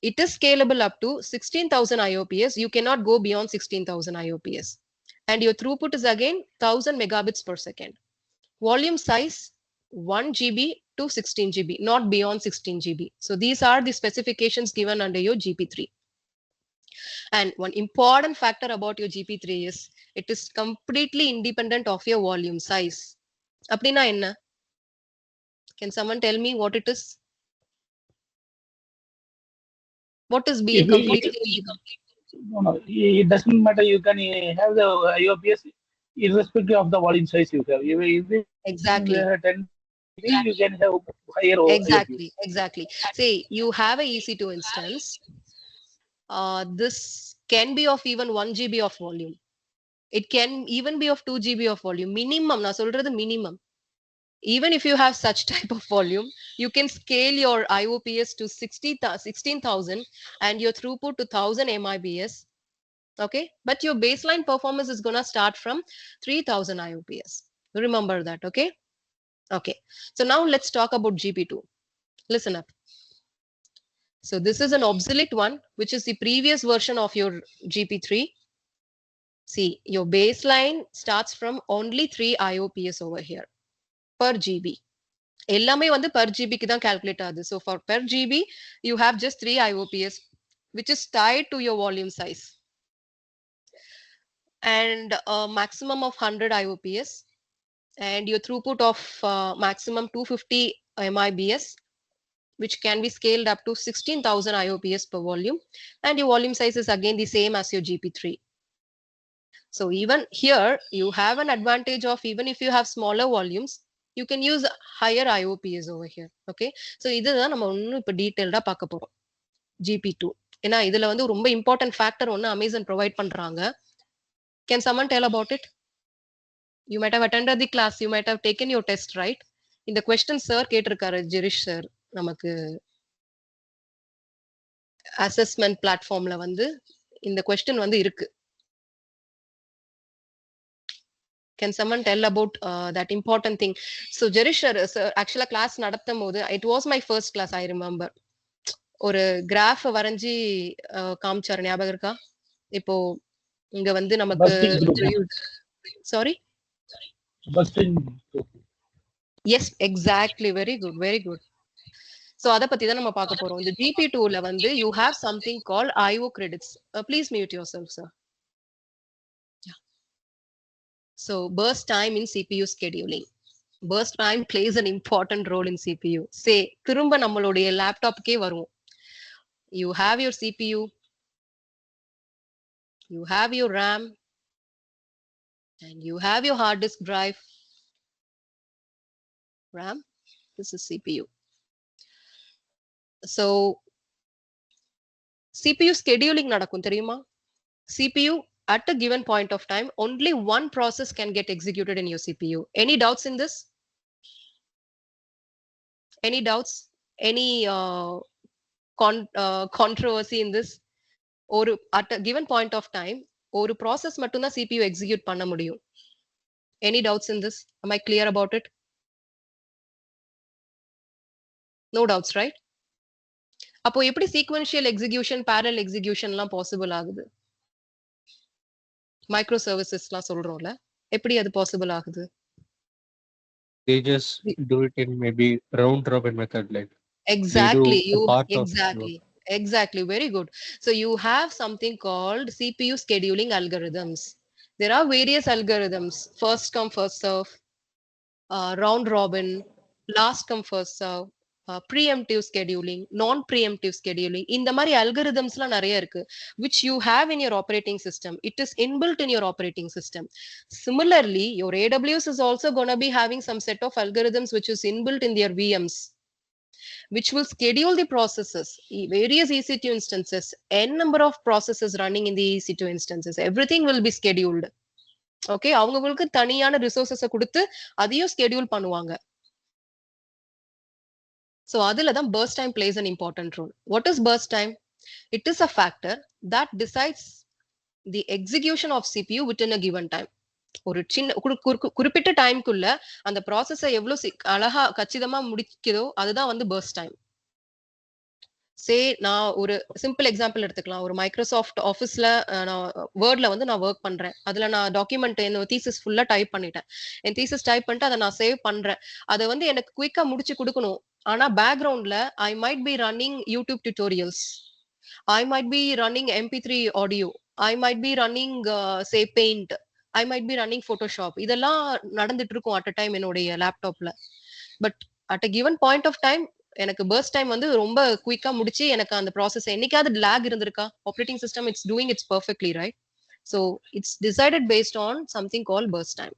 It is scalable up to 16,000 IOPS. You cannot go beyond 16,000 IOPS. And your throughput is again 1000 megabits per second. Volume size 1 GB to 16 GB, not beyond 16 GB. So these are the specifications given under your GP3. And one important factor about your GP3 is it is completely independent of your volume size. அப்படின்னா என்ன? Can someone tell me what it is? What is being completely independent?
No, it doesn't matter. You can have the IOPS irrespective of the volume size you have. Even
Exactly.
10, you can have higher
Exactly.
IOPS.
Exactly. Say you have a EC2 instance. This can be of even 1 GB of volume. It can even be of 2 GB of volume. Minimum, na solradhu minimum. Even if you have such type of volume, you can scale your IOPS to 16,000 and your throughput to 1000 MIBS. Okay, but your baseline performance is going to start from 3000 IOPS. Remember that, okay? Okay, so now let's talk about GP2. Listen up. So this is an obsolete one, which is the previous version of your GP3. See, your baseline starts from only 3 IOPS over here per GB. எல்லாமே வந்து per GB க்கு தான் calculate ஆகுது. So for per GB, you have just 3 IOPS, which is tied to your volume size. And a maximum of 100 IOPS and your throughput of maximum 250 MIBS, which can be scaled up to 16,000 IOPS per volume. And your volume size is again the same as your GP3. So even here, you have an advantage of even if you have smaller volumes, you can use higher IOPS over here. Okay. So இதுதான் நம்ம இன்னும் இப்போ டீடைல்டா பார்க்க போறோம். GP2. ஏன்னா இதுல வந்து ரொம்ப இம்பார்ட்டன்ட் ஃபேக்டர் ஒன்னு அமேசான் ப்ரொவைட் பண்றாங்க. Can someone tell about it? You might have attended the class, you might have taken your test, right? இந்த கொஸ்டின் சார் கேட்டிருக்காரு, ஜெரிஷ் சார் நமக்கு அசஸ்மெண்ட் பிளாட்ஃபார்ம்ல வந்து இந்த கொஸ்டின் வந்து இருக்கு. Can someone tell about that important thing? So Jerish sir actually class நடத்தும் போது it was my first class, I remember. ஒரு கிராஃப் வரைஞ்சி காமிச்சாரு, ஞாபகம் இருக்கா? இப்போ இங்க வந்து நமக்கு sorry yes exactly, very good, very good. So அத பத்தி தான் நம்ம பார்க்க போறோம். இந்த GP2ல வந்து you have something called IO credits. Please mute yourself, sir. So burst time in CPU scheduling. Burst time plays an important role in CPU. Say திரும்ப நம்மளுடைய லேப்டாப்க்கே வருவோம். You have your CPU, you have your RAM, and you have your hard disk drive. RAM, this is CPU. So CPU scheduling நடக்கும் தெரியுமா? CPU at a given point of time, only one process can get executed in your CPU. Any doubts in this? Any doubts? Any controversy in this? ஒரு at a given point of time ஒரு process மட்டும் தான் CPU execute பண்ண முடியும். Any doubts in this? Am I clear about it? No doubts, right? அப்போ எப்படி sequential execution, parallel execution எல்லாம் possible ஆகுது? மைக்ரோ சர்வீசஸ்லாம் சொல்றோம்ல, எப்படி அது பாசிபிள் ஆகுது?
They just do it in maybe round robin method, like
Exactly.
they do a part of
Exactly. Exactly. Very good. So you have something called CPU scheduling algorithms. There are various algorithms. First come, first serve, round robin, last come, first serve, preemptive scheduling, non-preemptive scheduling. இந்த மாதிரி algorithmsலாம் நிறைய இருக்கு. Which you have in your operating system. It is inbuilt in your operating system. Similarly, your AWS is also going to be having some set of algorithms which is inbuilt in their VMs, which will schedule the processes, various EC2 instances, n number of processes running in the EC2 instances. Everything will be scheduled. Okay, அவங்களுக்கு தனியான ரிசோர்சஸ கொடுத்து அதையும் schedule பண்ணுவாங்க. So அதுல தான் burst time plays an important role. What is burst time? It is a factor that decides the execution of CPU within a given time. ஒரு சின்ன குறிப்பிட்ட டைம்க்குள்ள அந்த ப்ராசஸை எவ்வளவு அழகா கச்சிதமா முடிக்குதோ அதுதான் வந்து burst time. சே நான் ஒரு சிம்பிள் எக்ஸாம்பிள் எடுத்துக்கலாம். ஒரு மைக்ரோசாஃப்ட் ஆஃபீஸ்ல நான் வேர்ட்ல வந்து நான் ஒர்க் பண்றேன். அதுல நான் டாக்குமெண்ட் என்னோட தீசிஸ் ஃபுல்லா டைப் பண்ணிட்டேன். என் தீசிஸ் டைப் பண்ணிட்டு அதை நான் சேவ் பண்றேன். அதை வந்து எனக்கு குயிக்கா முடிச்சு கொடுக்கணும். ஆனா பேக்ரவுண்ட்ல I might be running YouTube tutorials, I might be running MP3 audio, I might be running say paint, I might be running Photoshop. இதெல்லாம் நடந்துட்டு இருக்கும் அட் அ டைம் என்னுடைய லேப்டாப்ல. But at a given point of time எனக்கு first time வந்து ரொம்ப குயிக்கா முடிச்சு எனக்கு அந்த ப்ராசஸ் என்னைக்காவது லேக் இருந்திருக்கா? Operating system it's doing it's perfectly right. So it's decided based on something call first time.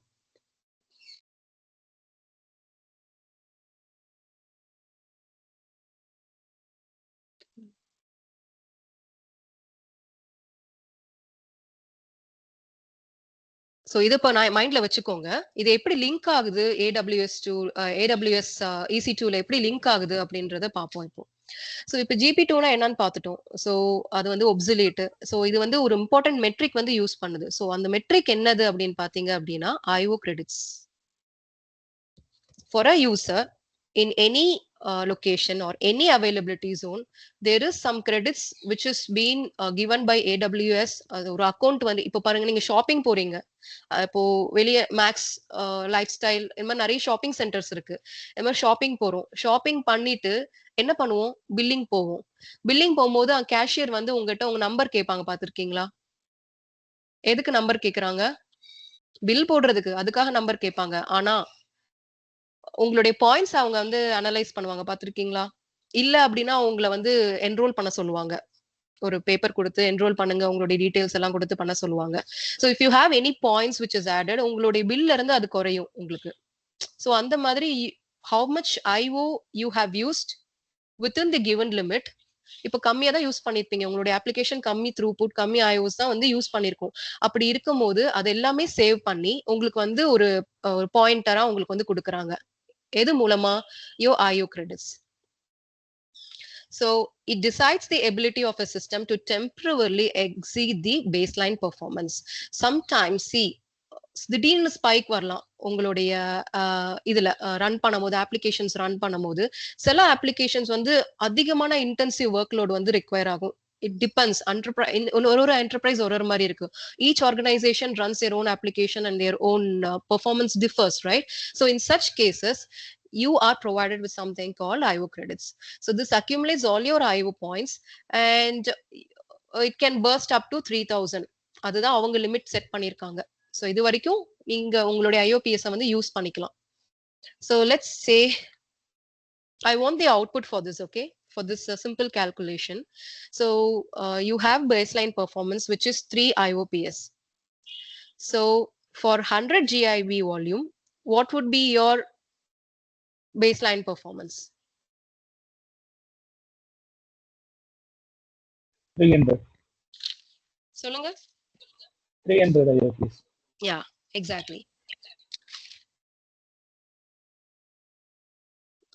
ஸோ இது இப்போ நான் மைண்ட்ல வச்சுக்கோங்க. இது எப்படி லிங்க் ஆகுது AWS டூ AWS EC2ல எப்படி லிங்க் ஆகுது அப்படின்றத பார்ப்போம் இப்போ. ஸோ இப்போ GP2னா என்னன்னு பார்த்துட்டோம். ஸோ அது வந்து ஒப்சுலேட். ஸோ இது வந்து ஒரு இம்பார்ட்டன்ட் மெட்ரிக் வந்து யூஸ் பண்ணுது. ஸோ அந்த மெட்ரிக் என்னது அப்படின்னு பார்த்தீங்க அப்படின்னா IO credits. For a user in any location or any availability zone, there is some credits which is being given by AWS. ஒரு அக்கௌண்ட் வந்து இப்போ பாருங்க, நீங்க ஷாப்பிங் போறீங்க, இப்போ வெளியே மேக்ஸ், லைஃப் ஸ்டைல், இந்த மாதிரி நிறைய ஷாப்பிங் சென்டர்ஸ் இருக்கு. இந்த மாதிரி ஷாப்பிங் போறோம். ஷாப்பிங் பண்ணிட்டு என்ன பண்ணுவோம்? பில்லிங் போவோம். பில்லிங் போகும்போது கேஷியர் வந்து உங்ககிட்ட உங்க நம்பர் கேட்பாங்க, பார்த்திருக்கீங்களா? எதுக்கு நம்பர் கேக்குறாங்க? பில் போடுறதுக்கு, அதுக்காக நம்பர் கேட்பாங்க. ஆனா உங்களுடைய பாயிண்ட்ஸ் அவங்க வந்து அனலைஸ் பண்ணுவாங்க, பார்த்திருக்கீங்களா? இல்ல அப்படின்னா உங்களை வந்து என்ரோல் பண்ண சொல்லுவாங்க. ஒரு பேப்பர் கொடுத்து என்ரோல் பண்ணுங்க, உங்களுடைய டீடைல்ஸ் எல்லாம் கொடுத்து பண்ண சொல்லுவாங்க. So if you have any points which is added, உங்களுடைய பில்ல இருந்து அது குறையும் உங்களுக்கு. ஸோ அந்த மாதிரி how much IO you have used within the given limit. இப்போ கம்மியா தான் யூஸ் பண்ணிருப்பீங்க, உங்களுடைய அப்ளிகேஷன் கம்மி த்ரூபுட், கம்மி IOs தான் வந்து யூஸ் பண்ணிருக்கோம். அப்படி இருக்கும்போது அது எல்லாமே சேவ் பண்ணி உங்களுக்கு வந்து ஒரு பாயிண்டரா உங்களுக்கு வந்து கொடுக்குறாங்க. எது மூலமா? your IO credits. So it decides the ability of a system to temporarily exceed the baseline performance. Sometimes see, திடீர்னு ஸ்பைக் வரலாம் உங்களுடைய இதுல ரன் பண்ணும்போது, அப்ளிகேஷன்ஸ் ரன் பண்ணும்போது. சில அப்ளிகேஷன்ஸ் வந்து அதிகமான இன்டென்சிவ் ஒர்க் லோட் வந்து ரிக்வயர் ஆகும். It depends. ஒரு enterprise ஒரு மாதிரி இருக்கு. Each organization runs their own application and their own performance differs, right? So in such cases, you are provided with something called IO credits. So this accumulates all your IO points and it can burst up to 3000. அதுதான் அவங்க limit set பண்ணிருக்காங்க. So இது வரைக்கும் நீங்க உங்களுடைய IOPS வந்து use பண்ணிக்கலாம். So let's say I want the output for this, okay? For this simple calculation. So you have baseline performance, which is 3 IOPS. So for 100 GIB volume, what would be your baseline performance?
300.
சொல்லுங்க.
300 IOPS.
Yeah, exactly.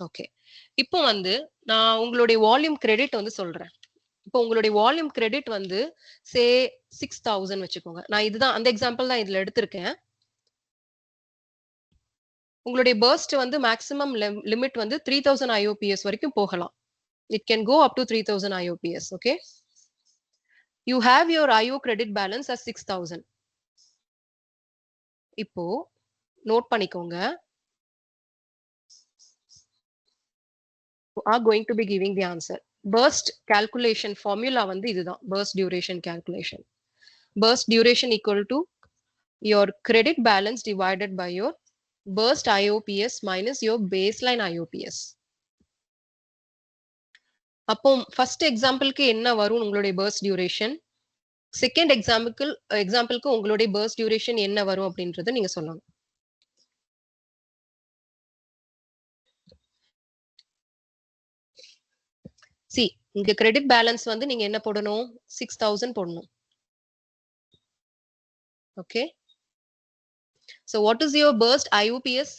Okay. இப்போ வந்து நான் உங்களுடைய volume credit வந்து சொல்றேன். இப்போ உங்களுடைய volume credit வந்து சே 6000 வச்சுக்கோங்க. நான் இதுதான் அந்த எக்ஸாம்பிள் தான் இதுல எடுத்திருக்கேன். உங்களுடைய பர்ஸ்ட் வந்து மேக்ஸிமம் லிமிட் வந்து 3000 IOPS வரைக்கும் போகலாம். It can go up to 3000 IOPS. Okay. You have your IO credit balance as 6000. இப்போ நோட் பண்ணிக்கோங்க. You are going to be giving the answer. Burst calculation formula வந்து இதுதான். Burst duration calculation. Burst duration equal to your credit balance divided by your burst IOPS minus your baseline IOPS. அப்போ first எக்ஸாம்பிளுக்கு என்ன வரும் உங்களுடைய burst duration? Second எக்ஸாம்பிளுக்கு உங்களுடைய burst duration என்ன வரும் அப்படின்றத நீங்க சொல்லணும். சி இங்க கிரெடிட் பேலன்ஸ் வந்து நீங்க என்ன போடணும் 6000 போடணும். Okay. So what is your burst IOPS?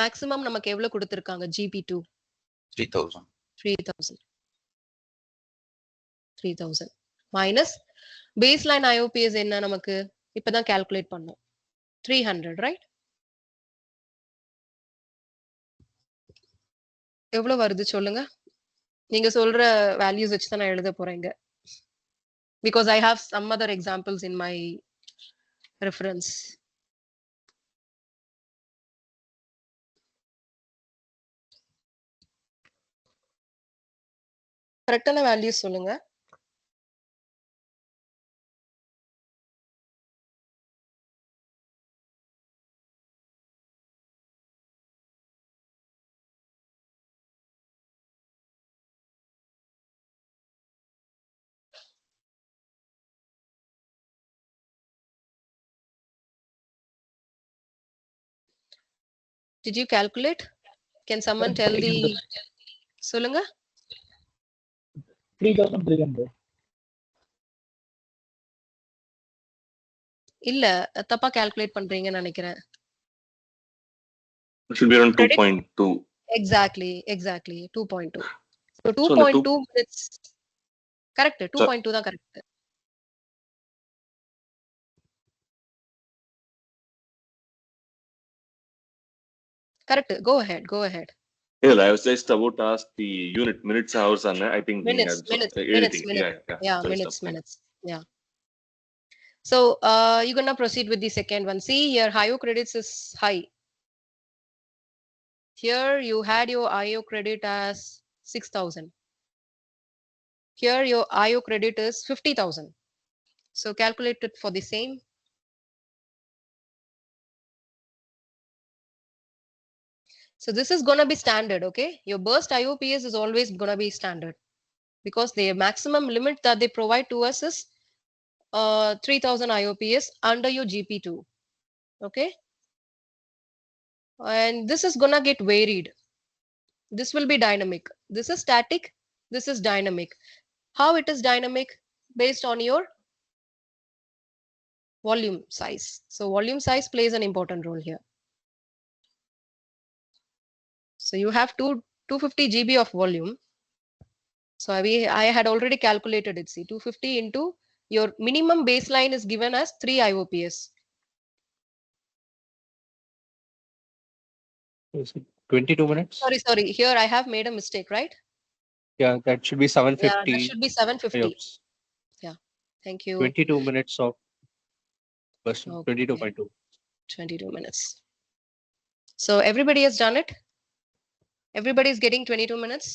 Maximum நமக்கு எவ்வளவு கொடுத்திருக்காங்க GP2
3000.
3000 மைனஸ் பேஸ்லைன் IOPS என்ன நமக்கு இப்பதான் கால்குலேட் பண்ணோம் 300 ரைட். எவ்வளவு வருது சொல்லுங்க. நீங்க சொல்ற வேல்யூஸ் வச்சு தான் நான் எழுத போறேங்க. Because I have some other examples in my reference. கரெக்டான வேல்யூஸ் சொல்லுங்க. Did you calculate? Can someone tell the சொல்லுங்க.
3300.
இல்ல தப்பா கால்குலேட் பண்றீங்கன்னு நினைக்கிறேன்.
It should be around
Credit-
2.2.
Exactly 2.2. So
So the
2.2 minutes. Correct 2.2 தான் correct. Correct. Go ahead.
Yeah, I was just about to ask the unit minutes, hours, and I think
Minutes.
editing.
Yeah,
So
minutes. Yeah. So you're gonna proceed with the second one. See here, IO credits is high. Here you had your IO credit as 6000. Here your IO credit is 50,000. So calculate it for the same. So this is gonna be standard, okay? Your burst IOPS is always gonna be standard because the maximum limit that they provide to us is 3000 IOPS under your GP2, okay? And this is gonna get varied. This will be dynamic. This is static. This is dynamic. How it is dynamic? Based on your volume size. So volume size plays an important role here. So you have 250 GB of volume. So I had already calculated it. See, 250 into your minimum baseline is given as 3 IOPS.
22 minutes.
Sorry. Here I have made a mistake, right?
Yeah, that should be 750.
Yeah, that should be 750.
IOPS.
Yeah. Thank you.
22 minutes of burst.
Okay.
22.2.
22 minutes. So everybody has done it. Everybody is getting 22 minutes.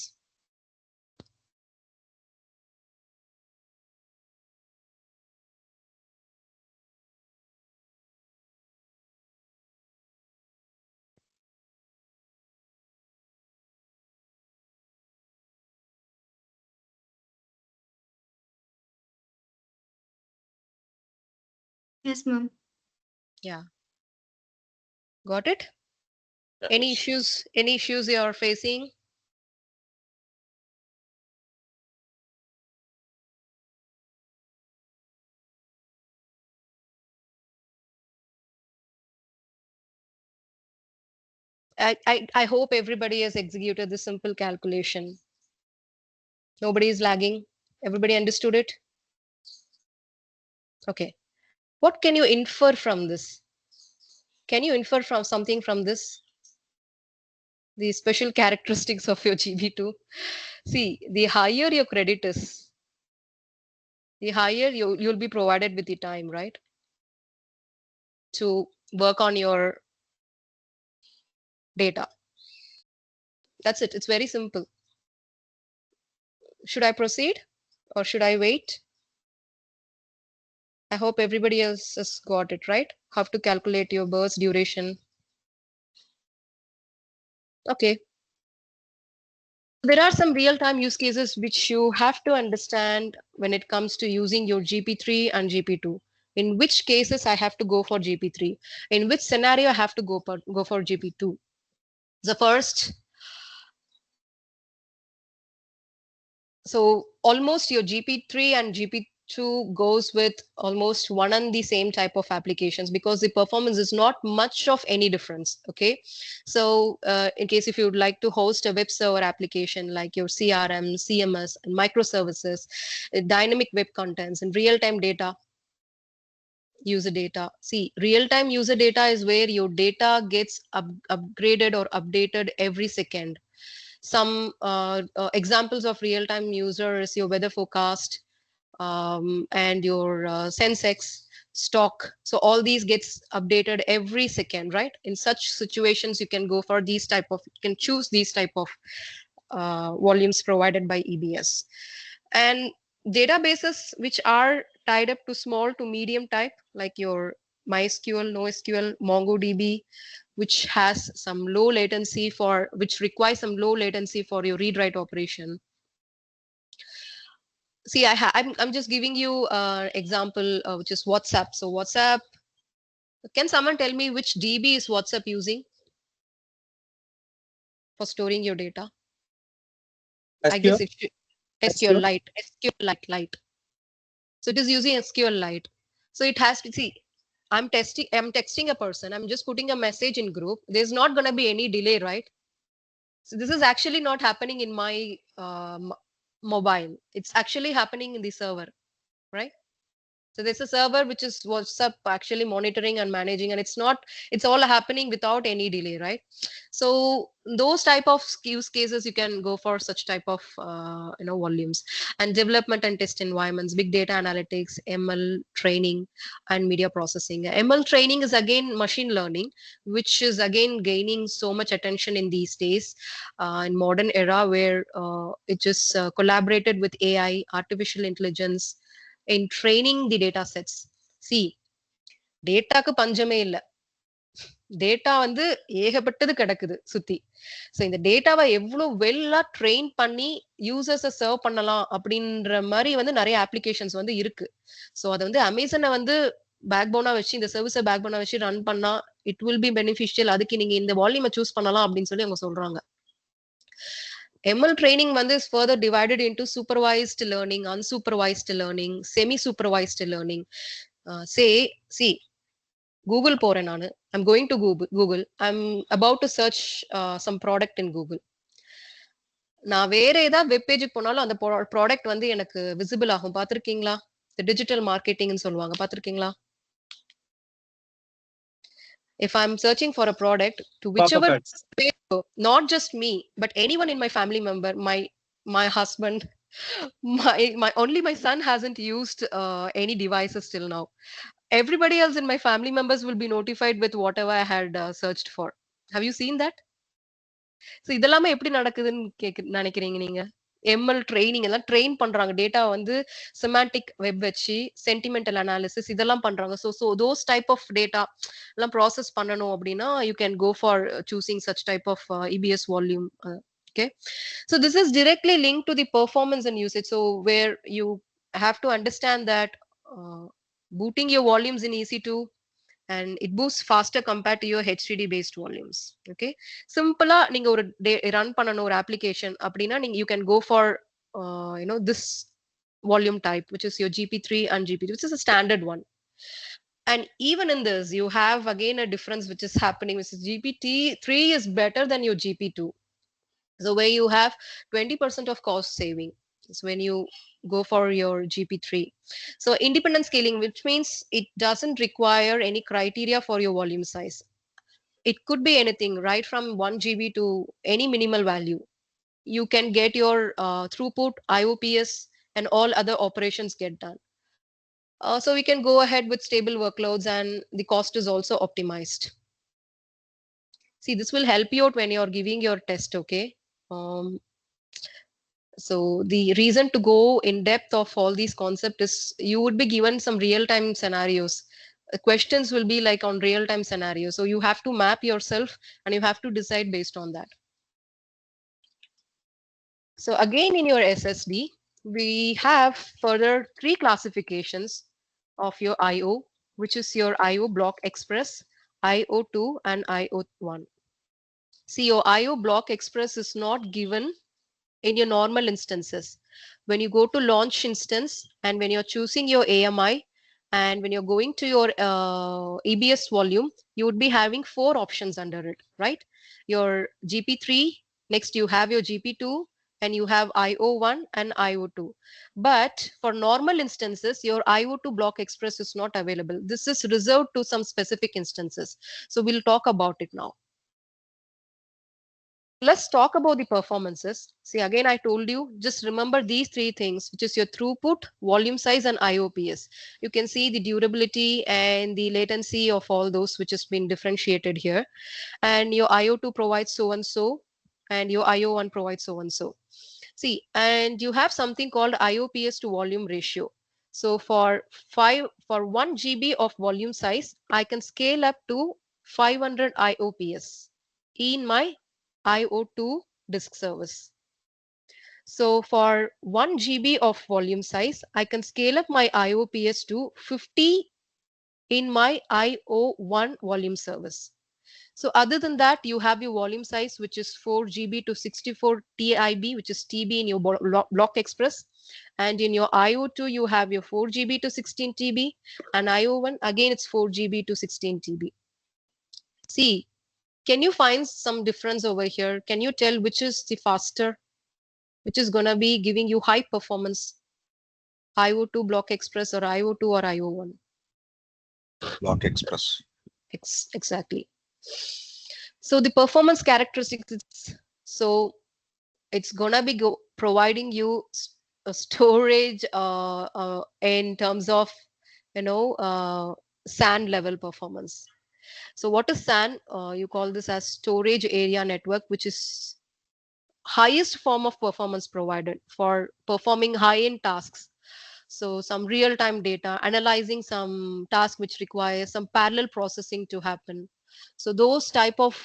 Yes, ma'am.
Yeah. Got it? Any issues? Any issues you are facing? I hope everybody has executed this simple calculation. Nobody is lagging. Everybody understood it? Okay. What can you infer from this? Can you infer from something from this? The special characteristics of your GB2. See, the higher your credit is, the higher you'll be provided with the time, right? To work on your data. That's it. It's very simple. Should I proceed or should I wait? I hope everybody else has got it, right? How to calculate your burst duration. Okay. There are some real-time use cases which you have to understand when it comes to using your GP3 and GP2. In which cases I have to go for GP3? In which scenario I have to go for GP2? The first, so almost your GP3 and GP2 goes with almost one and the same type of applications because the performance is not much of any difference. Okay, so in case if you would like to host a web server application like your CRM, CMS, and microservices, dynamic web contents, and real-time data, user data. See, real-time user data is where your data gets upgraded or updated every second. Some examples of real-time user is your weather forecast and your Sensex stock. So all these gets updated every second, right? In such situations, you can go for these type of, you can choose these type of volumes provided by EBS. And databases which are tied up to small to medium type, like your MySQL, NoSQL, MongoDB, which has some low latency for, which requires some low latency for your read write operation. See, I'm just giving you example, which is WhatsApp. So WhatsApp, can someone tell me which DB is WhatsApp using for storing your data? I guess
SQL?
it should SQLite. So it is using SQLite. So it has to see. I'm texting a person. I'm just putting a message in group. There's not going to be any delay, right? So this is actually not happening in my mobile. It's actually happening in the server, right? So there's a server which is WhatsApp actually monitoring and managing, and it's all happening without any delay, right? So those type of use cases you can go for such type of volumes. And development and test environments, big data analytics, ML training, and media processing. ML training is again machine learning, which is again gaining so much attention in these days in modern era where it is collaborated with AI, artificial intelligence, in training the data sets. See, டேட்டாக்கு பஞ்சமே இல்ல. Data வந்து ஏகப்பட்டது கிடக்குது சுத்தி. So இந்த டேட்டாவை எவ்வளவு வெல்லா train பண்ணி யூசர்ஸை சர்வ் பண்ணலாம் அப்படின்ற மாதிரி வந்து நிறைய அப்ளிகேஷன்ஸ் வந்து இருக்கு. ஸோ அதை வந்து அமேசானை வந்து பேக் போனா வச்சு இந்த சர்வீஸை பேக் போனா வச்சு ரன் பண்ணா இட் வில் பி பெனிஃபிஷியல். அதுக்கு நீங்க இந்த வால்யூமை சூஸ் பண்ணலாம் அப்படின்னு சொல்லி அவங்க சொல்றாங்க. ML training one is further divided into supervised learning, unsupervised learning, semi-supervised learning. See, Google போறேன் நானு. I'm going to Google. I'm about to search some product in Google. நான் வேற ஏதாவது வெப் பேஜுக்கு போனாலும் அந்த ப்ராடக்ட் வந்து எனக்கு விசிபிள் ஆகும். பார்த்திருக்கீங்களா? டிஜிட்டல் மார்க்கெட்டிங்னு சொல்லுவாங்க. பார்த்திருக்கீங்களா? If I'm searching for a product to whichever page, not just me, but anyone in my family member, my husband, my only my son hasn't used any devices till now. Everybody else in my family members will be notified with whatever I had searched for. Have you seen that? So இதெல்லாமே எப்படி நடக்குதுன்னு நினைக்கிறீங்க நீங்க? ML training எல்லாம் train பண்றாங்க. Data வந்து semantic web வச்சு sentimental analysis இதெல்லாம் பண்றாங்க. So those type of data எல்லாம் ப்ராசஸ் பண்ணணும் அப்படின்னா you can go for choosing such type of EBS volume. Okay, so this is directly linked to the performance and usage. So where you have to understand that booting your volumes in EC2 and it boosts faster compared to your HTTP based volumes. Okay, simple நீங்க ஒரு run பண்ணனும் ஒரு application அப்படினா நீங்க you can go for this volume type which is your GP3 and GP2, which is a standard one. And even in this, you have again a difference which is happening, which is GPT-3 is better than your GP2. So where you have 20% of cost saving is when you go for your GP3. So independent scaling, which means it doesn't require any criteria for your volume size. It could be anything, right from 1 GB to any minimal value. You can get your throughput, IOPS, and all other operations get done. So we can go ahead with stable workloads, and the cost is also optimized. See, this will help you out when you're giving your test, okay? So the reason to go in depth of all these concepts is you would be given some real-time scenarios. Questions will be like on real-time scenarios. So you have to map yourself and you have to decide based on that. So again, in your SSD, we have further 3 classifications of your IO, which is your IO block express, IO2, and IO1. See, your IO block express is not given in your normal instances. When you go to launch instance and when you're choosing your AMI and when you're going to your EBS volume, you would be having 4 options under it, right? Your GP3, next you have your GP2, and you have IO1 and IO2. But for normal instances, your IO2 block express is not available. This is reserved to some specific instances. So we'll talk about it now. Let's talk about the performances. See, again, I told you, just remember these 3 things, which is your throughput, volume size, and IOPS. You can see the durability and the latency of all those, which has been differentiated here. And your IO2 provides so and so, and your IO1 provides so and so. See, and you have something called IOPS to volume ratio. So for 1 GB of volume size, I can scale up to 500 IOPS in my IO2 disk service. So for 1 GB of volume size, I can scale up my IOPS to 50 in my IO1 volume service. So other than that, you have your volume size, which is 4 GB to 64 TIB, which is TB in your block express. And in your IO2, you have your 4 GB to 16 TB, and IO1, again, it's 4 GB to 16 TB. See, can you find some difference over here? Can you tell which is the faster, which is going to be giving you high performance, IO2 block express or IO2 or IO1?
Block express.
Exactly. So the performance characteristics, so it's gonna be providing you a storage in terms of, you know, SAN level performance. So what is SAN? You call this as storage area network, which is highest form of performance provided for performing high-end tasks. So some real-time data, analyzing some task which requires some parallel processing to happen. So those type of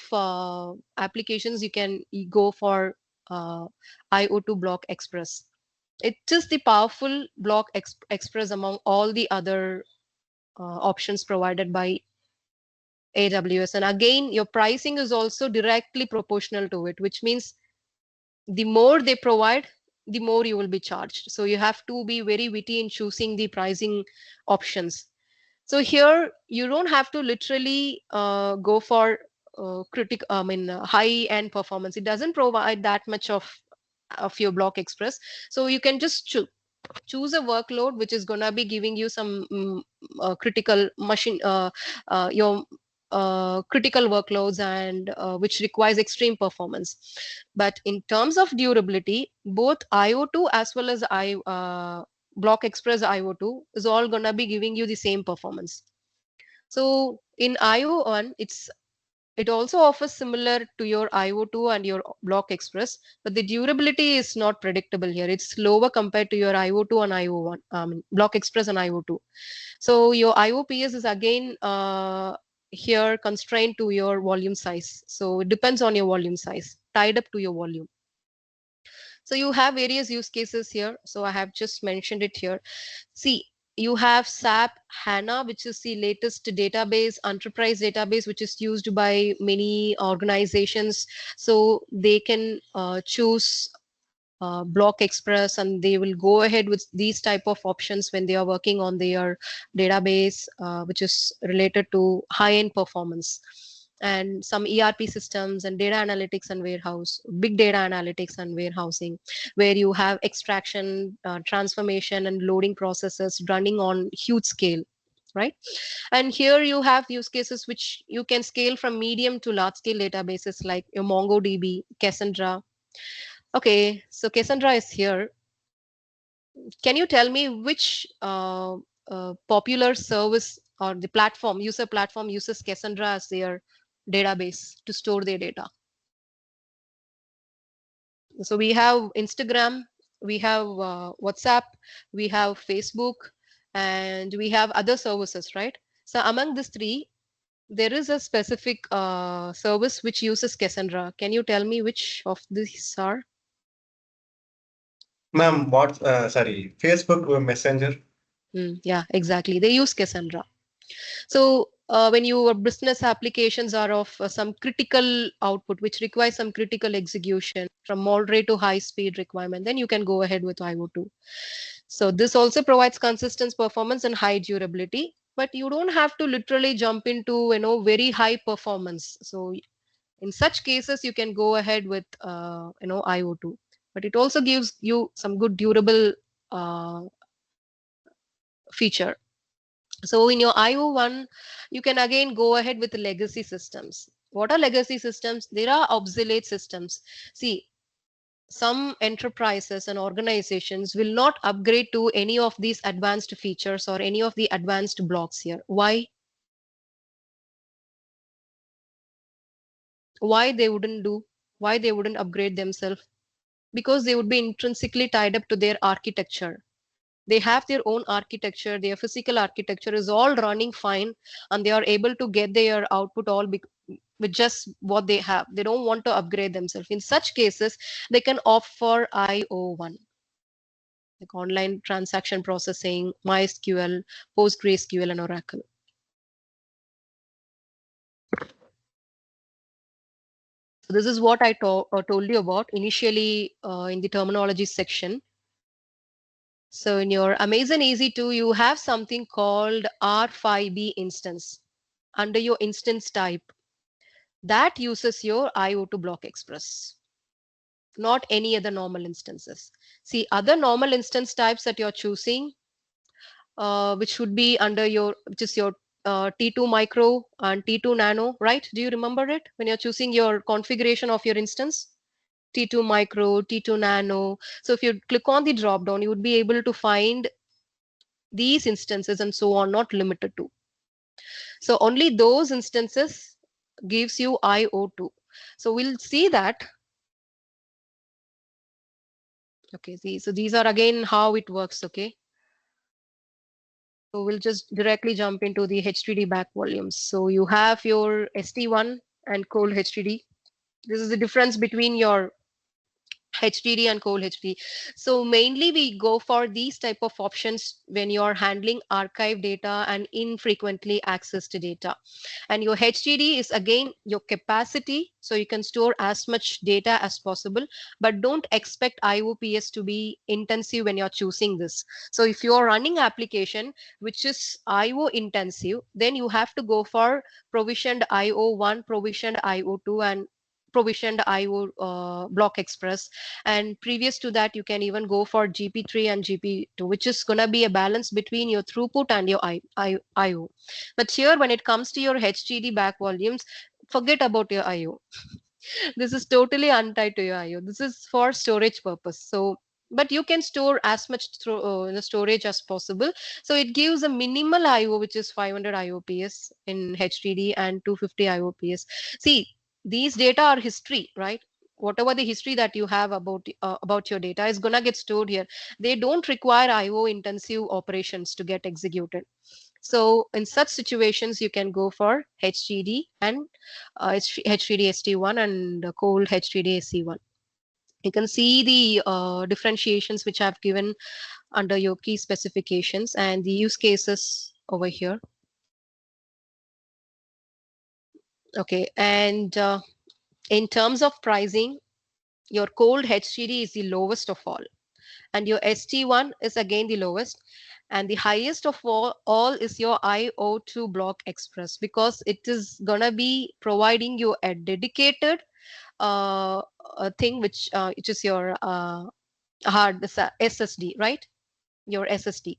applications you can go for IO2 block express. It is the powerful block express among all the other options provided by AWS. And again, your pricing is also directly proportional to it, which means the more they provide, the more you will be charged. So you have to be very witty in choosing the pricing options. So here you don't have to literally go for high end performance. It doesn't provide that much of your block express. So you can just choose a workload which is gonna be giving you some critical machine your critical workloads and which requires extreme performance. But in terms of durability, both IO2 as well as block express IO2 is all gonna be giving you the same performance. So in IO1, it also offers similar to your IO2 and your block express, but the durability is not predictable here. It's lower compared to your IO2 and IO1, block express and IO2. So your IOPS is again here constrained to your volume size. So it depends on your volume size, tied up to your volume. So you have various use cases here. So I have just mentioned it here. See, you have SAP HANA, which is the latest database, enterprise database, which is used by many organizations. So they can choose Block Express, and they will go ahead with these type of options when they are working on their database, which is related to high-end performance. And some ERP systems and data analytics and warehouse, big data analytics and warehousing, where you have extraction, transformation, and loading processes running on huge scale, right? And here you have use cases which you can scale from medium to large scale databases like your MongoDB, Cassandra. Okay, so Cassandra is here. Can you tell me which popular service or the platform, user platform uses Cassandra as their database to store their data? So we have Instagram, we have WhatsApp, we have Facebook, and we have other services, right? So among these three, there is a specific service which uses Cassandra. Can you tell me which of these are?
Ma'am, sorry, Facebook Messenger.
Yeah, exactly. They use Cassandra. So when your business applications are of some critical output, which requires some critical execution from moderate to high speed requirement, then you can go ahead with IO2. So this also provides consistent performance and high durability, but you don't have to literally jump into very high performance. So in such cases, you can go ahead with IO2, but it also gives you some good durable uh, feature. So in your IO1, you can again go ahead with the legacy systems. What are legacy systems? There are obsolete systems. See, some enterprises and organizations will not upgrade to any of these advanced features or any of the advanced blocks here. Why? Why they wouldn't do? Why they wouldn't upgrade themselves? Because they would be intrinsically tied up to their architecture. They have their own architecture, their physical architecture is all running fine, and they are able to get their output all with just what they have. They don't want to upgrade themselves. In such cases, they can opt for IO1, like online transaction processing, MySQL, PostgreSQL, and Oracle. So this is what I told you about initially in the terminology section. So in your Amazon EC2, you have something called R5B instance under your instance type. That uses your IO2 Block Express, not any other normal instances. See, other normal instance types that you're choosing, which would be under which is your T2 micro and T2 nano, right? Do you remember it when you're choosing your configuration of your instance? T2 micro, T2 nano. So if you click on the drop down, you would be able to find these instances and so on, not limited to. So only those instances gives you IO2. So we'll see that. Okay, see, so these are again how it works, okay? So we'll just directly jump into the HTTP back volumes. So you have your ST1 and cold HTTP. This is the difference between your HDD and cold HDD. So mainly we go for these type of options when you're handling archive data and infrequently accessed data. And your HDD is again your capacity, so you can store as much data as possible, but don't expect IOPS to be intensive when you're choosing this. So if you're running application which is IO intensive, then you have to go for provisioned IO1, provisioned IO2, and provisioned IO block express. And previous to that, you can even go for GP3 and GP2, which is going to be a balance between your throughput and your IO. But here, when it comes to your HDD back volumes, forget about your IO. This is totally untied to your IO. This is for storage purpose. So but you can store as much in the storage as possible. So it gives a minimal IO, which is 500 IOPS in HDD and 250 IOPS. See, these data are history, right? Whatever the history that you have about your data is gonna get stored here. They don't require IO intensive operations to get executed. So in such situations, you can go for HDD and HDD ST1 and cold HDD SC1. You can see the differentiations which I've given under your key specifications and the use cases over here. Okay, and in terms of pricing, Your cold HDD is the lowest of all, and your ST1 is again the lowest, and the highest of all is your IO2 block express, because it is gonna be providing you a dedicated thing, which is your SSD, right? Your SSD.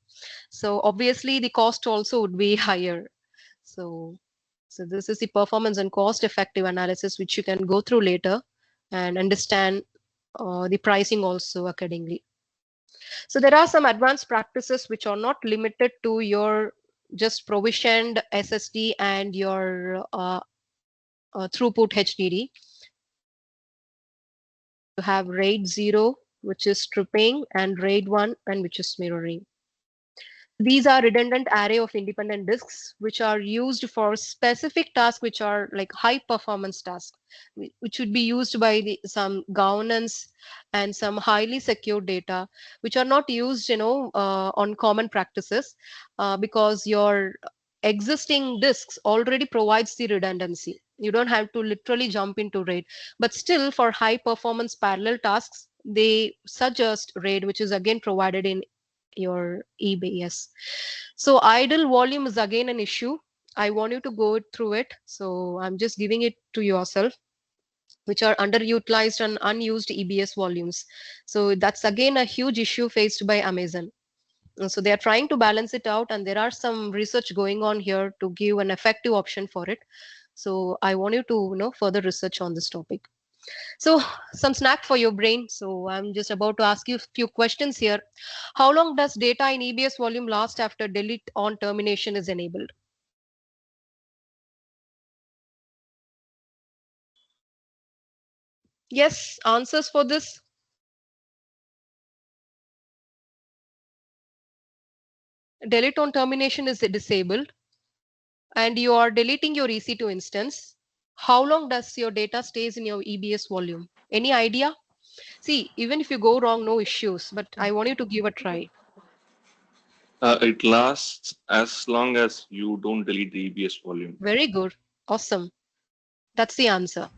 So obviously the cost also would be higher. So this is the performance and cost effective analysis, which you can go through later and understand the pricing also accordingly. So there are some advanced practices which are not limited to your just provisioned SSD and your throughput HDD. You have RAID 0, which is stripping, and RAID 1, and which is mirroring. These are redundant array of independent disks which are used for specific tasks, which are like high performance tasks, which would be used by some governance and some highly secure data, which are not used, on common practices, because your existing disks already provides the redundancy. You don't have to literally jump into RAID, but still for high performance parallel tasks, they suggest RAID, which is again provided in your EBS. So idle volume is again an issue. I want you to go through it. So I'm just giving it to yourself, which are underutilized and unused EBS volumes. So that's again a huge issue faced by Amazon. So they are trying to balance it out, and there are some research going on here to give an effective option for it. So I want you to further research on this topic. So some snack for your brain. So I'm just about to ask you a few questions here. How long does data in EBS volume last after delete on termination is enabled? Yes, answers for this. Delete on termination is disabled and you are deleting your EC2 instance. How long does your data stays in your EBS volume? Any idea? See, even if you go wrong, no issues, but I want you to give a try.
It lasts as long as you don't delete the EBS volume.
Very good. Awesome. That's the answer.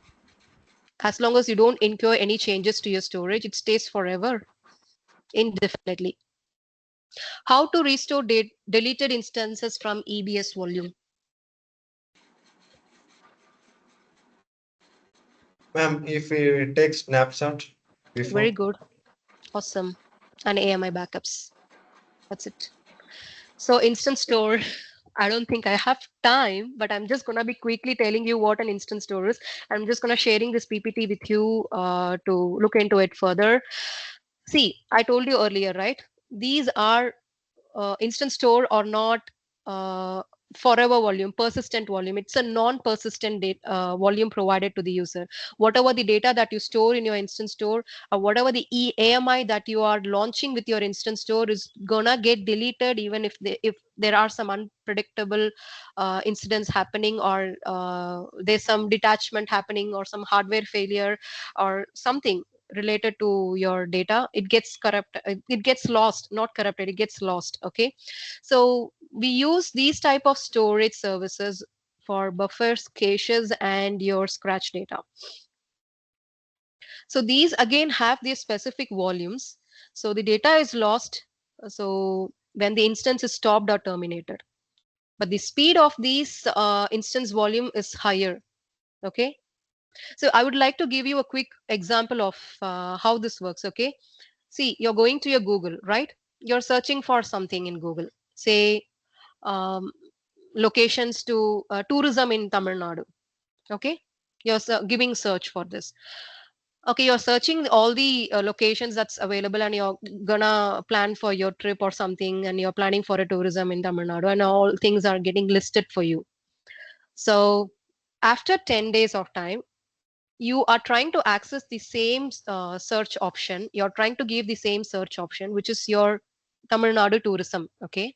As long as you don't incur any changes to your storage, it stays forever, indefinitely. How to restore deleted instances from EBS volume?
Ma'am, if we take snapshot before.
Very good. Awesome. And AMI backups. That's it. So instant store, I don't think I have time, but I'm just gonna be quickly telling you what an instant store is. I'm just gonna sharing this PPT with you to look into it further. See, I told you earlier, right? These are instant store or not uh, forever volume, persistent volume. It's a non-persistent volume provided to the user. Whatever the data that you store in your instant store, or whatever the AMI that you are launching with your instant store is gonna get deleted, even if there are some unpredictable incidents happening, or there's some detachment happening, or some hardware failure, or something related to your data. It gets corrupt, it gets lost, not corrupted, it gets lost. Okay, so we use these type of storage services for buffers, caches, and your scratch data. So these again have these specific volumes. So the data is lost, so when the instance is stopped or terminated, but the speed of these instance volume is higher. Okay, so I would like to give you a quick example of how this works. Okay, see, you're going to your Google, right? You're searching for something in Google, say um, locations to tourism in Tamil Nadu. Okay, you're giving search for this. Okay, you're searching all the locations that's available, and you're gonna plan for your trip or something, and you're planning for a tourism in Tamil Nadu, and all things are getting listed for you. So after 10 days of time, you are trying to access the same search option. You're trying to give the same search option, which is your Tamil Nadu tourism. Okay,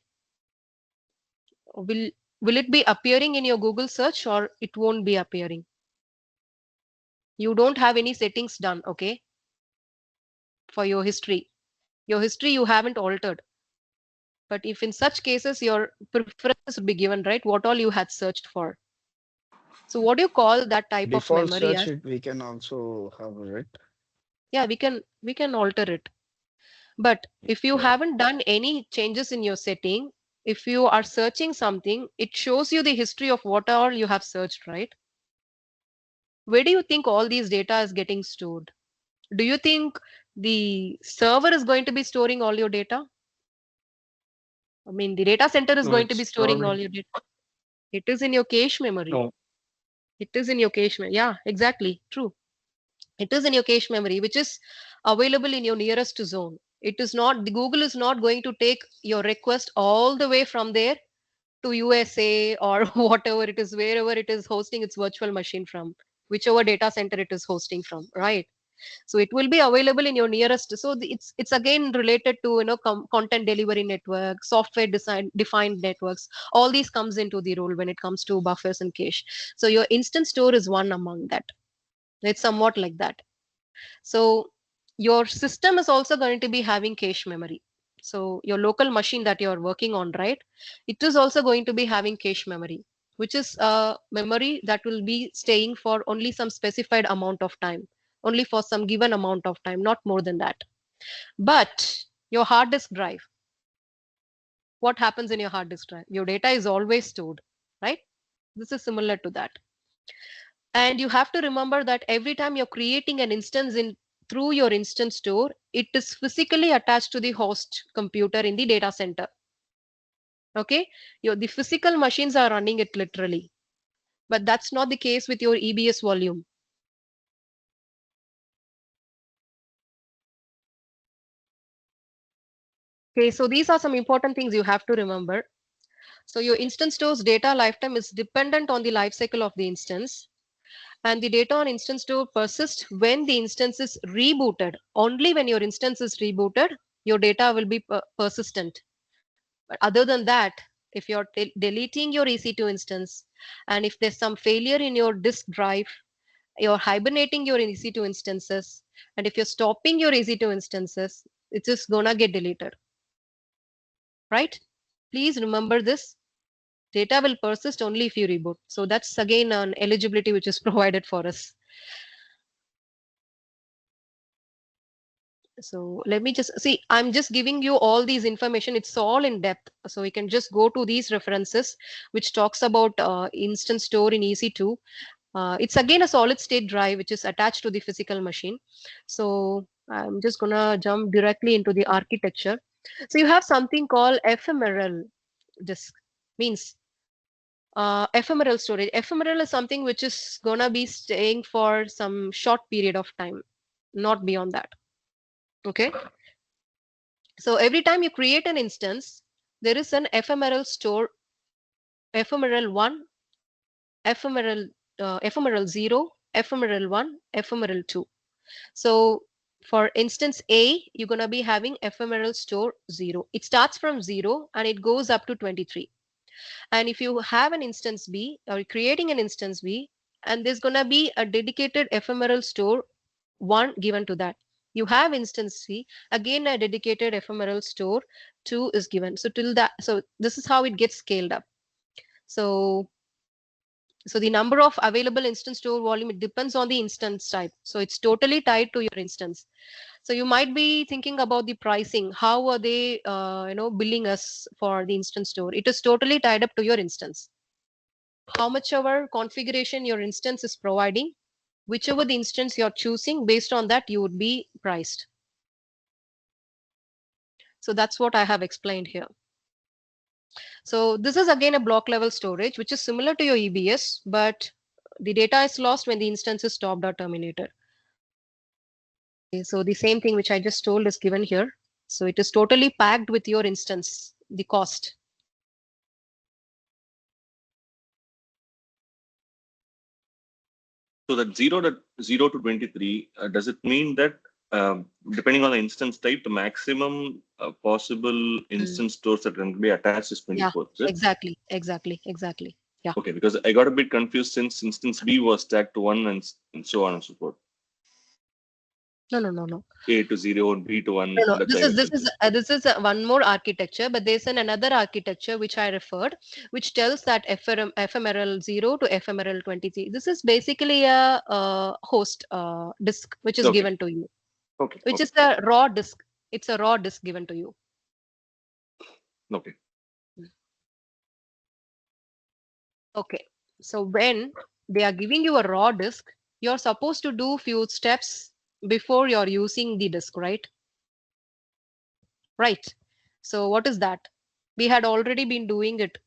will will it be appearing in your Google search, or it won't be appearing? You don't have any settings done, okay, for your history. Your history you haven't altered. But if in such cases your preferences would be given, right, what all you had searched for. So what do you call that type of
Default
memory
search
as?
it we can also have, right?
Yeah, we can alter it. But if you haven't done any changes in your setting, if you are searching something, it shows you the history of what all you have searched, right? Where do you think all these data is getting stored? Do you think the server is going to be storing all your data? I mean, the data center is
No,
going to be
it's
storing all
probably
your data. It is in your cache memory.
no.
It is in your cache memory. Yeah, exactly. True. It is in your cache memory, which is available in your nearest zone. It is not, the Google is not going to take your request all the way from there to USA or whatever it is, wherever it is hosting its virtual machine from, whichever data center it is hosting from, right? So it will be available in your nearest. So it's again related to content delivery network, software defined networks. All these comes into the role when it comes to buffers and cache. So your instant store is one among that. It's somewhat like that. So your system is also going to be having cache memory. So your local machine that you're working on, right? It is also going to be having cache memory, which is a memory that will be staying for only some specified amount of time, only for some given amount of time, not more than that. But your hard disk drive, what happens in your hard disk drive? Your data is always stored, right? This is similar to that. And you have to remember that every time you're creating an instance in through your instance store, it is physically attached to the host computer in the data center. Okay, the physical machines are running it literally, but that's not the case with your EBS volume. Okay, so these are some important things you have to remember. So your instance store's data lifetime is dependent on the life cycle of the instance, and the data on instance store persists when the instance is rebooted. Only when your instance is rebooted, your data will be persistent. But other than that, if you're deleting your EC2 instance, and if there's some failure in your disk drive, you're hibernating your EC2 instances, and if you're stopping your EC2 instances, it's just gonna get deleted, right? Please remember this. Data will persist only if you reboot. So that's again an eligibility which is provided for us. So let me just see, I'm just giving you all these information. It's all in depth. So you can just go to these references, which talks about instant store in EC2. It's again a solid state drive, which is attached to the physical machine. So I'm just gonna jump directly into the architecture. So you have something called ephemeral disk, means ephemeral storage. Ephemeral is something which is gonna be staying for some short period of time, not beyond that. Okay. So every time you create an instance, there is an ephemeral store, ephemeral 1, ephemeral 0, ephemeral 1, ephemeral 2. So for instance A, you're going to be having ephemeral store 0. It starts from 0 and it goes up to 23. And if you have an instance B or creating an instance B, and there's going to be a dedicated ephemeral store 1 given to that. You have instance C, again a dedicated ephemeral store 2 is given. So till that, so this is how it gets scaled up. So the number of available instance store volume, it depends on the instance type. So it's totally tied to your instance. So you might be thinking about the pricing. How are they, billing us for the instance store? It is totally tied up to your instance. How much ever configuration your instance is providing, whichever the instance you're choosing, based on that you would be priced. So that's what I have explained here. So this is again a block level storage, which is similar to your EBS, but the data is lost when the instance is stopped or terminated. Okay, so the same thing which I just told is given here. So it is totally packed with your instance, the cost.
So that 0 to 23, does it mean that depending on the instance type, the maximum possible instance stores that can be attached is 24?
Yeah,
Is it?
exactly. Yeah.
Okay, because I got a bit confused since instance B was tagged to 1 and so on and so forth.
No.
A to 0 and B to 1.
No.
That's
This is one more architecture, but there's another architecture which I referred, which tells that ephemeral 0 to ephemeral 23. This is basically a host disk which is
Okay.
given to you.
Okay.
which
Okay.
is the raw disk. It's a raw disk given to you.
Okay.
Okay. So when they are giving you a raw disk, you're supposed to do few steps before you're using the disk, right? Right. So what is that? We had already been doing it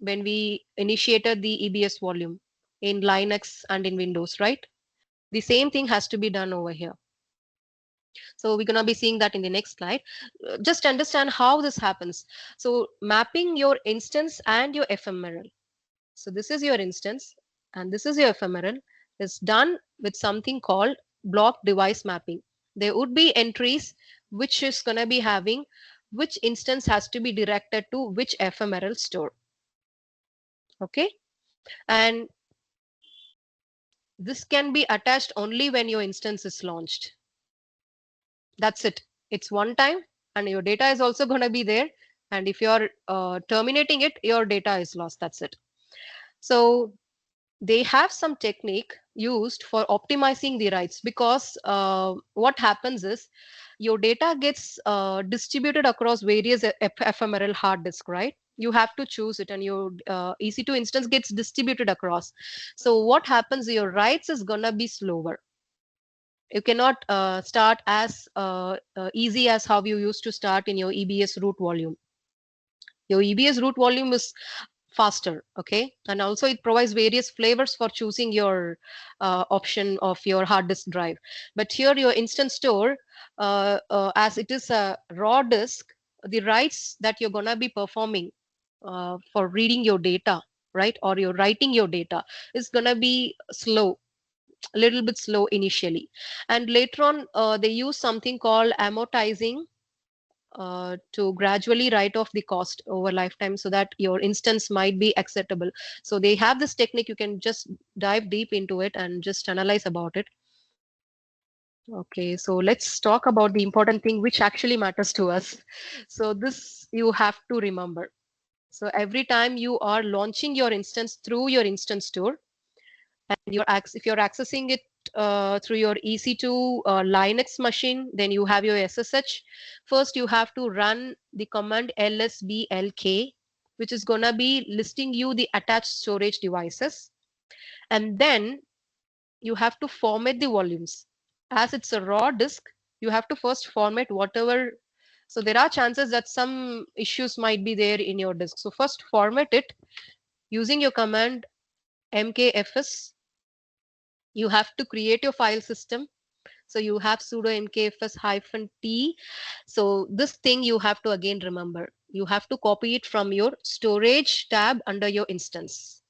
when we initiated the EBS volume in Linux and in Windows, right? The same thing has to be done over here. So we're going to be seeing that in the next slide. Just understand how this happens. So mapping your instance and your ephemeral. So this is your instance and this is your ephemeral is done with something called block device mapping. There would be entries which is going to be having which instance has to be directed to which ephemeral store. Okay. And this can be attached only when your instance is launched. That's it. It's one time and your data is also going to be there. And if you're terminating it, your data is lost. That's it. So they have some technique used for optimizing the writes because what happens is your data gets distributed across various ephemeral hard disk, right? You have to choose it and your EC2 instance gets distributed across. So what happens, your writes is gonna be slower. You cannot start as easy as how you used to start in your EBS root volume. Your EBS root volume is faster, okay, and also it provides various flavors for choosing your option of your hard disk drive. But here your instant store, as it is a raw disk, the writes that you're gonna be performing for reading your data, right, or you're writing your data is gonna be slow, a little bit slow initially, and later on they use something called amortizing to gradually write off the cost over lifetime so that your instance might be acceptable. So they have this technique. You can just dive deep into it and just analyze about it. Okay, so let's talk about the important thing which actually matters to us. So this you have to remember. So every time you are launching your instance through your instance store, and if you're accessing it through your EC2 Linux machine, then you have your SSH. First, you have to run the command lsblk, which is gonna be listing you the attached storage devices, and then you have to format the volumes. As it's a raw disk, you have to first format whatever. So there are chances that some issues might be there in your disk. So first format it using your command mkfs. You have to create your file system. So you have sudo mkfs-t. So this thing you have to again remember. You have to copy it from your storage tab under your instance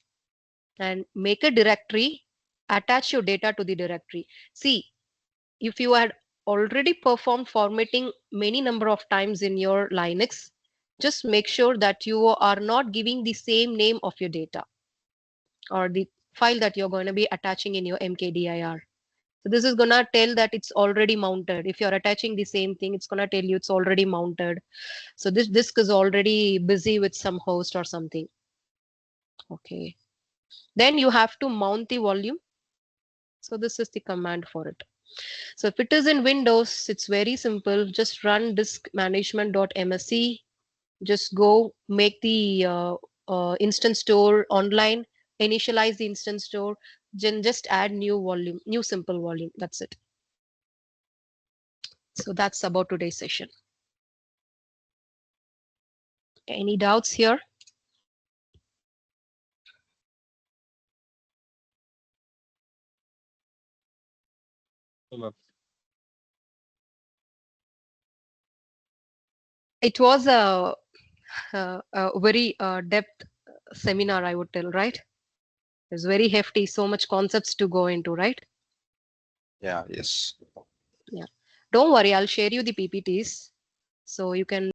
and make a directory, attach your data to the directory. See, if you had already performed formatting many number of times in your Linux, just make sure that you are not giving the same name of your data or the file that you're going to be attaching in your mkdir. So this is gonna tell that it's already mounted. If you're attaching the same thing, it's gonna tell you it's already mounted. So this disk is already busy with some host or something. Okay. Then you have to mount the volume. So this is the command for it. So if it is in Windows, it's very simple. Just run disk management.msc. Just go make the instance store online, initialize the instance store, then just add new volume, new simple volume. That's it. So that's about today's session. Any doubts here? It was a very depth seminar, I would tell, right? It's very hefty, so much concepts to go into, right?
Yeah, yes.
Yeah. Don't worry, I'll share you the PPTs so you can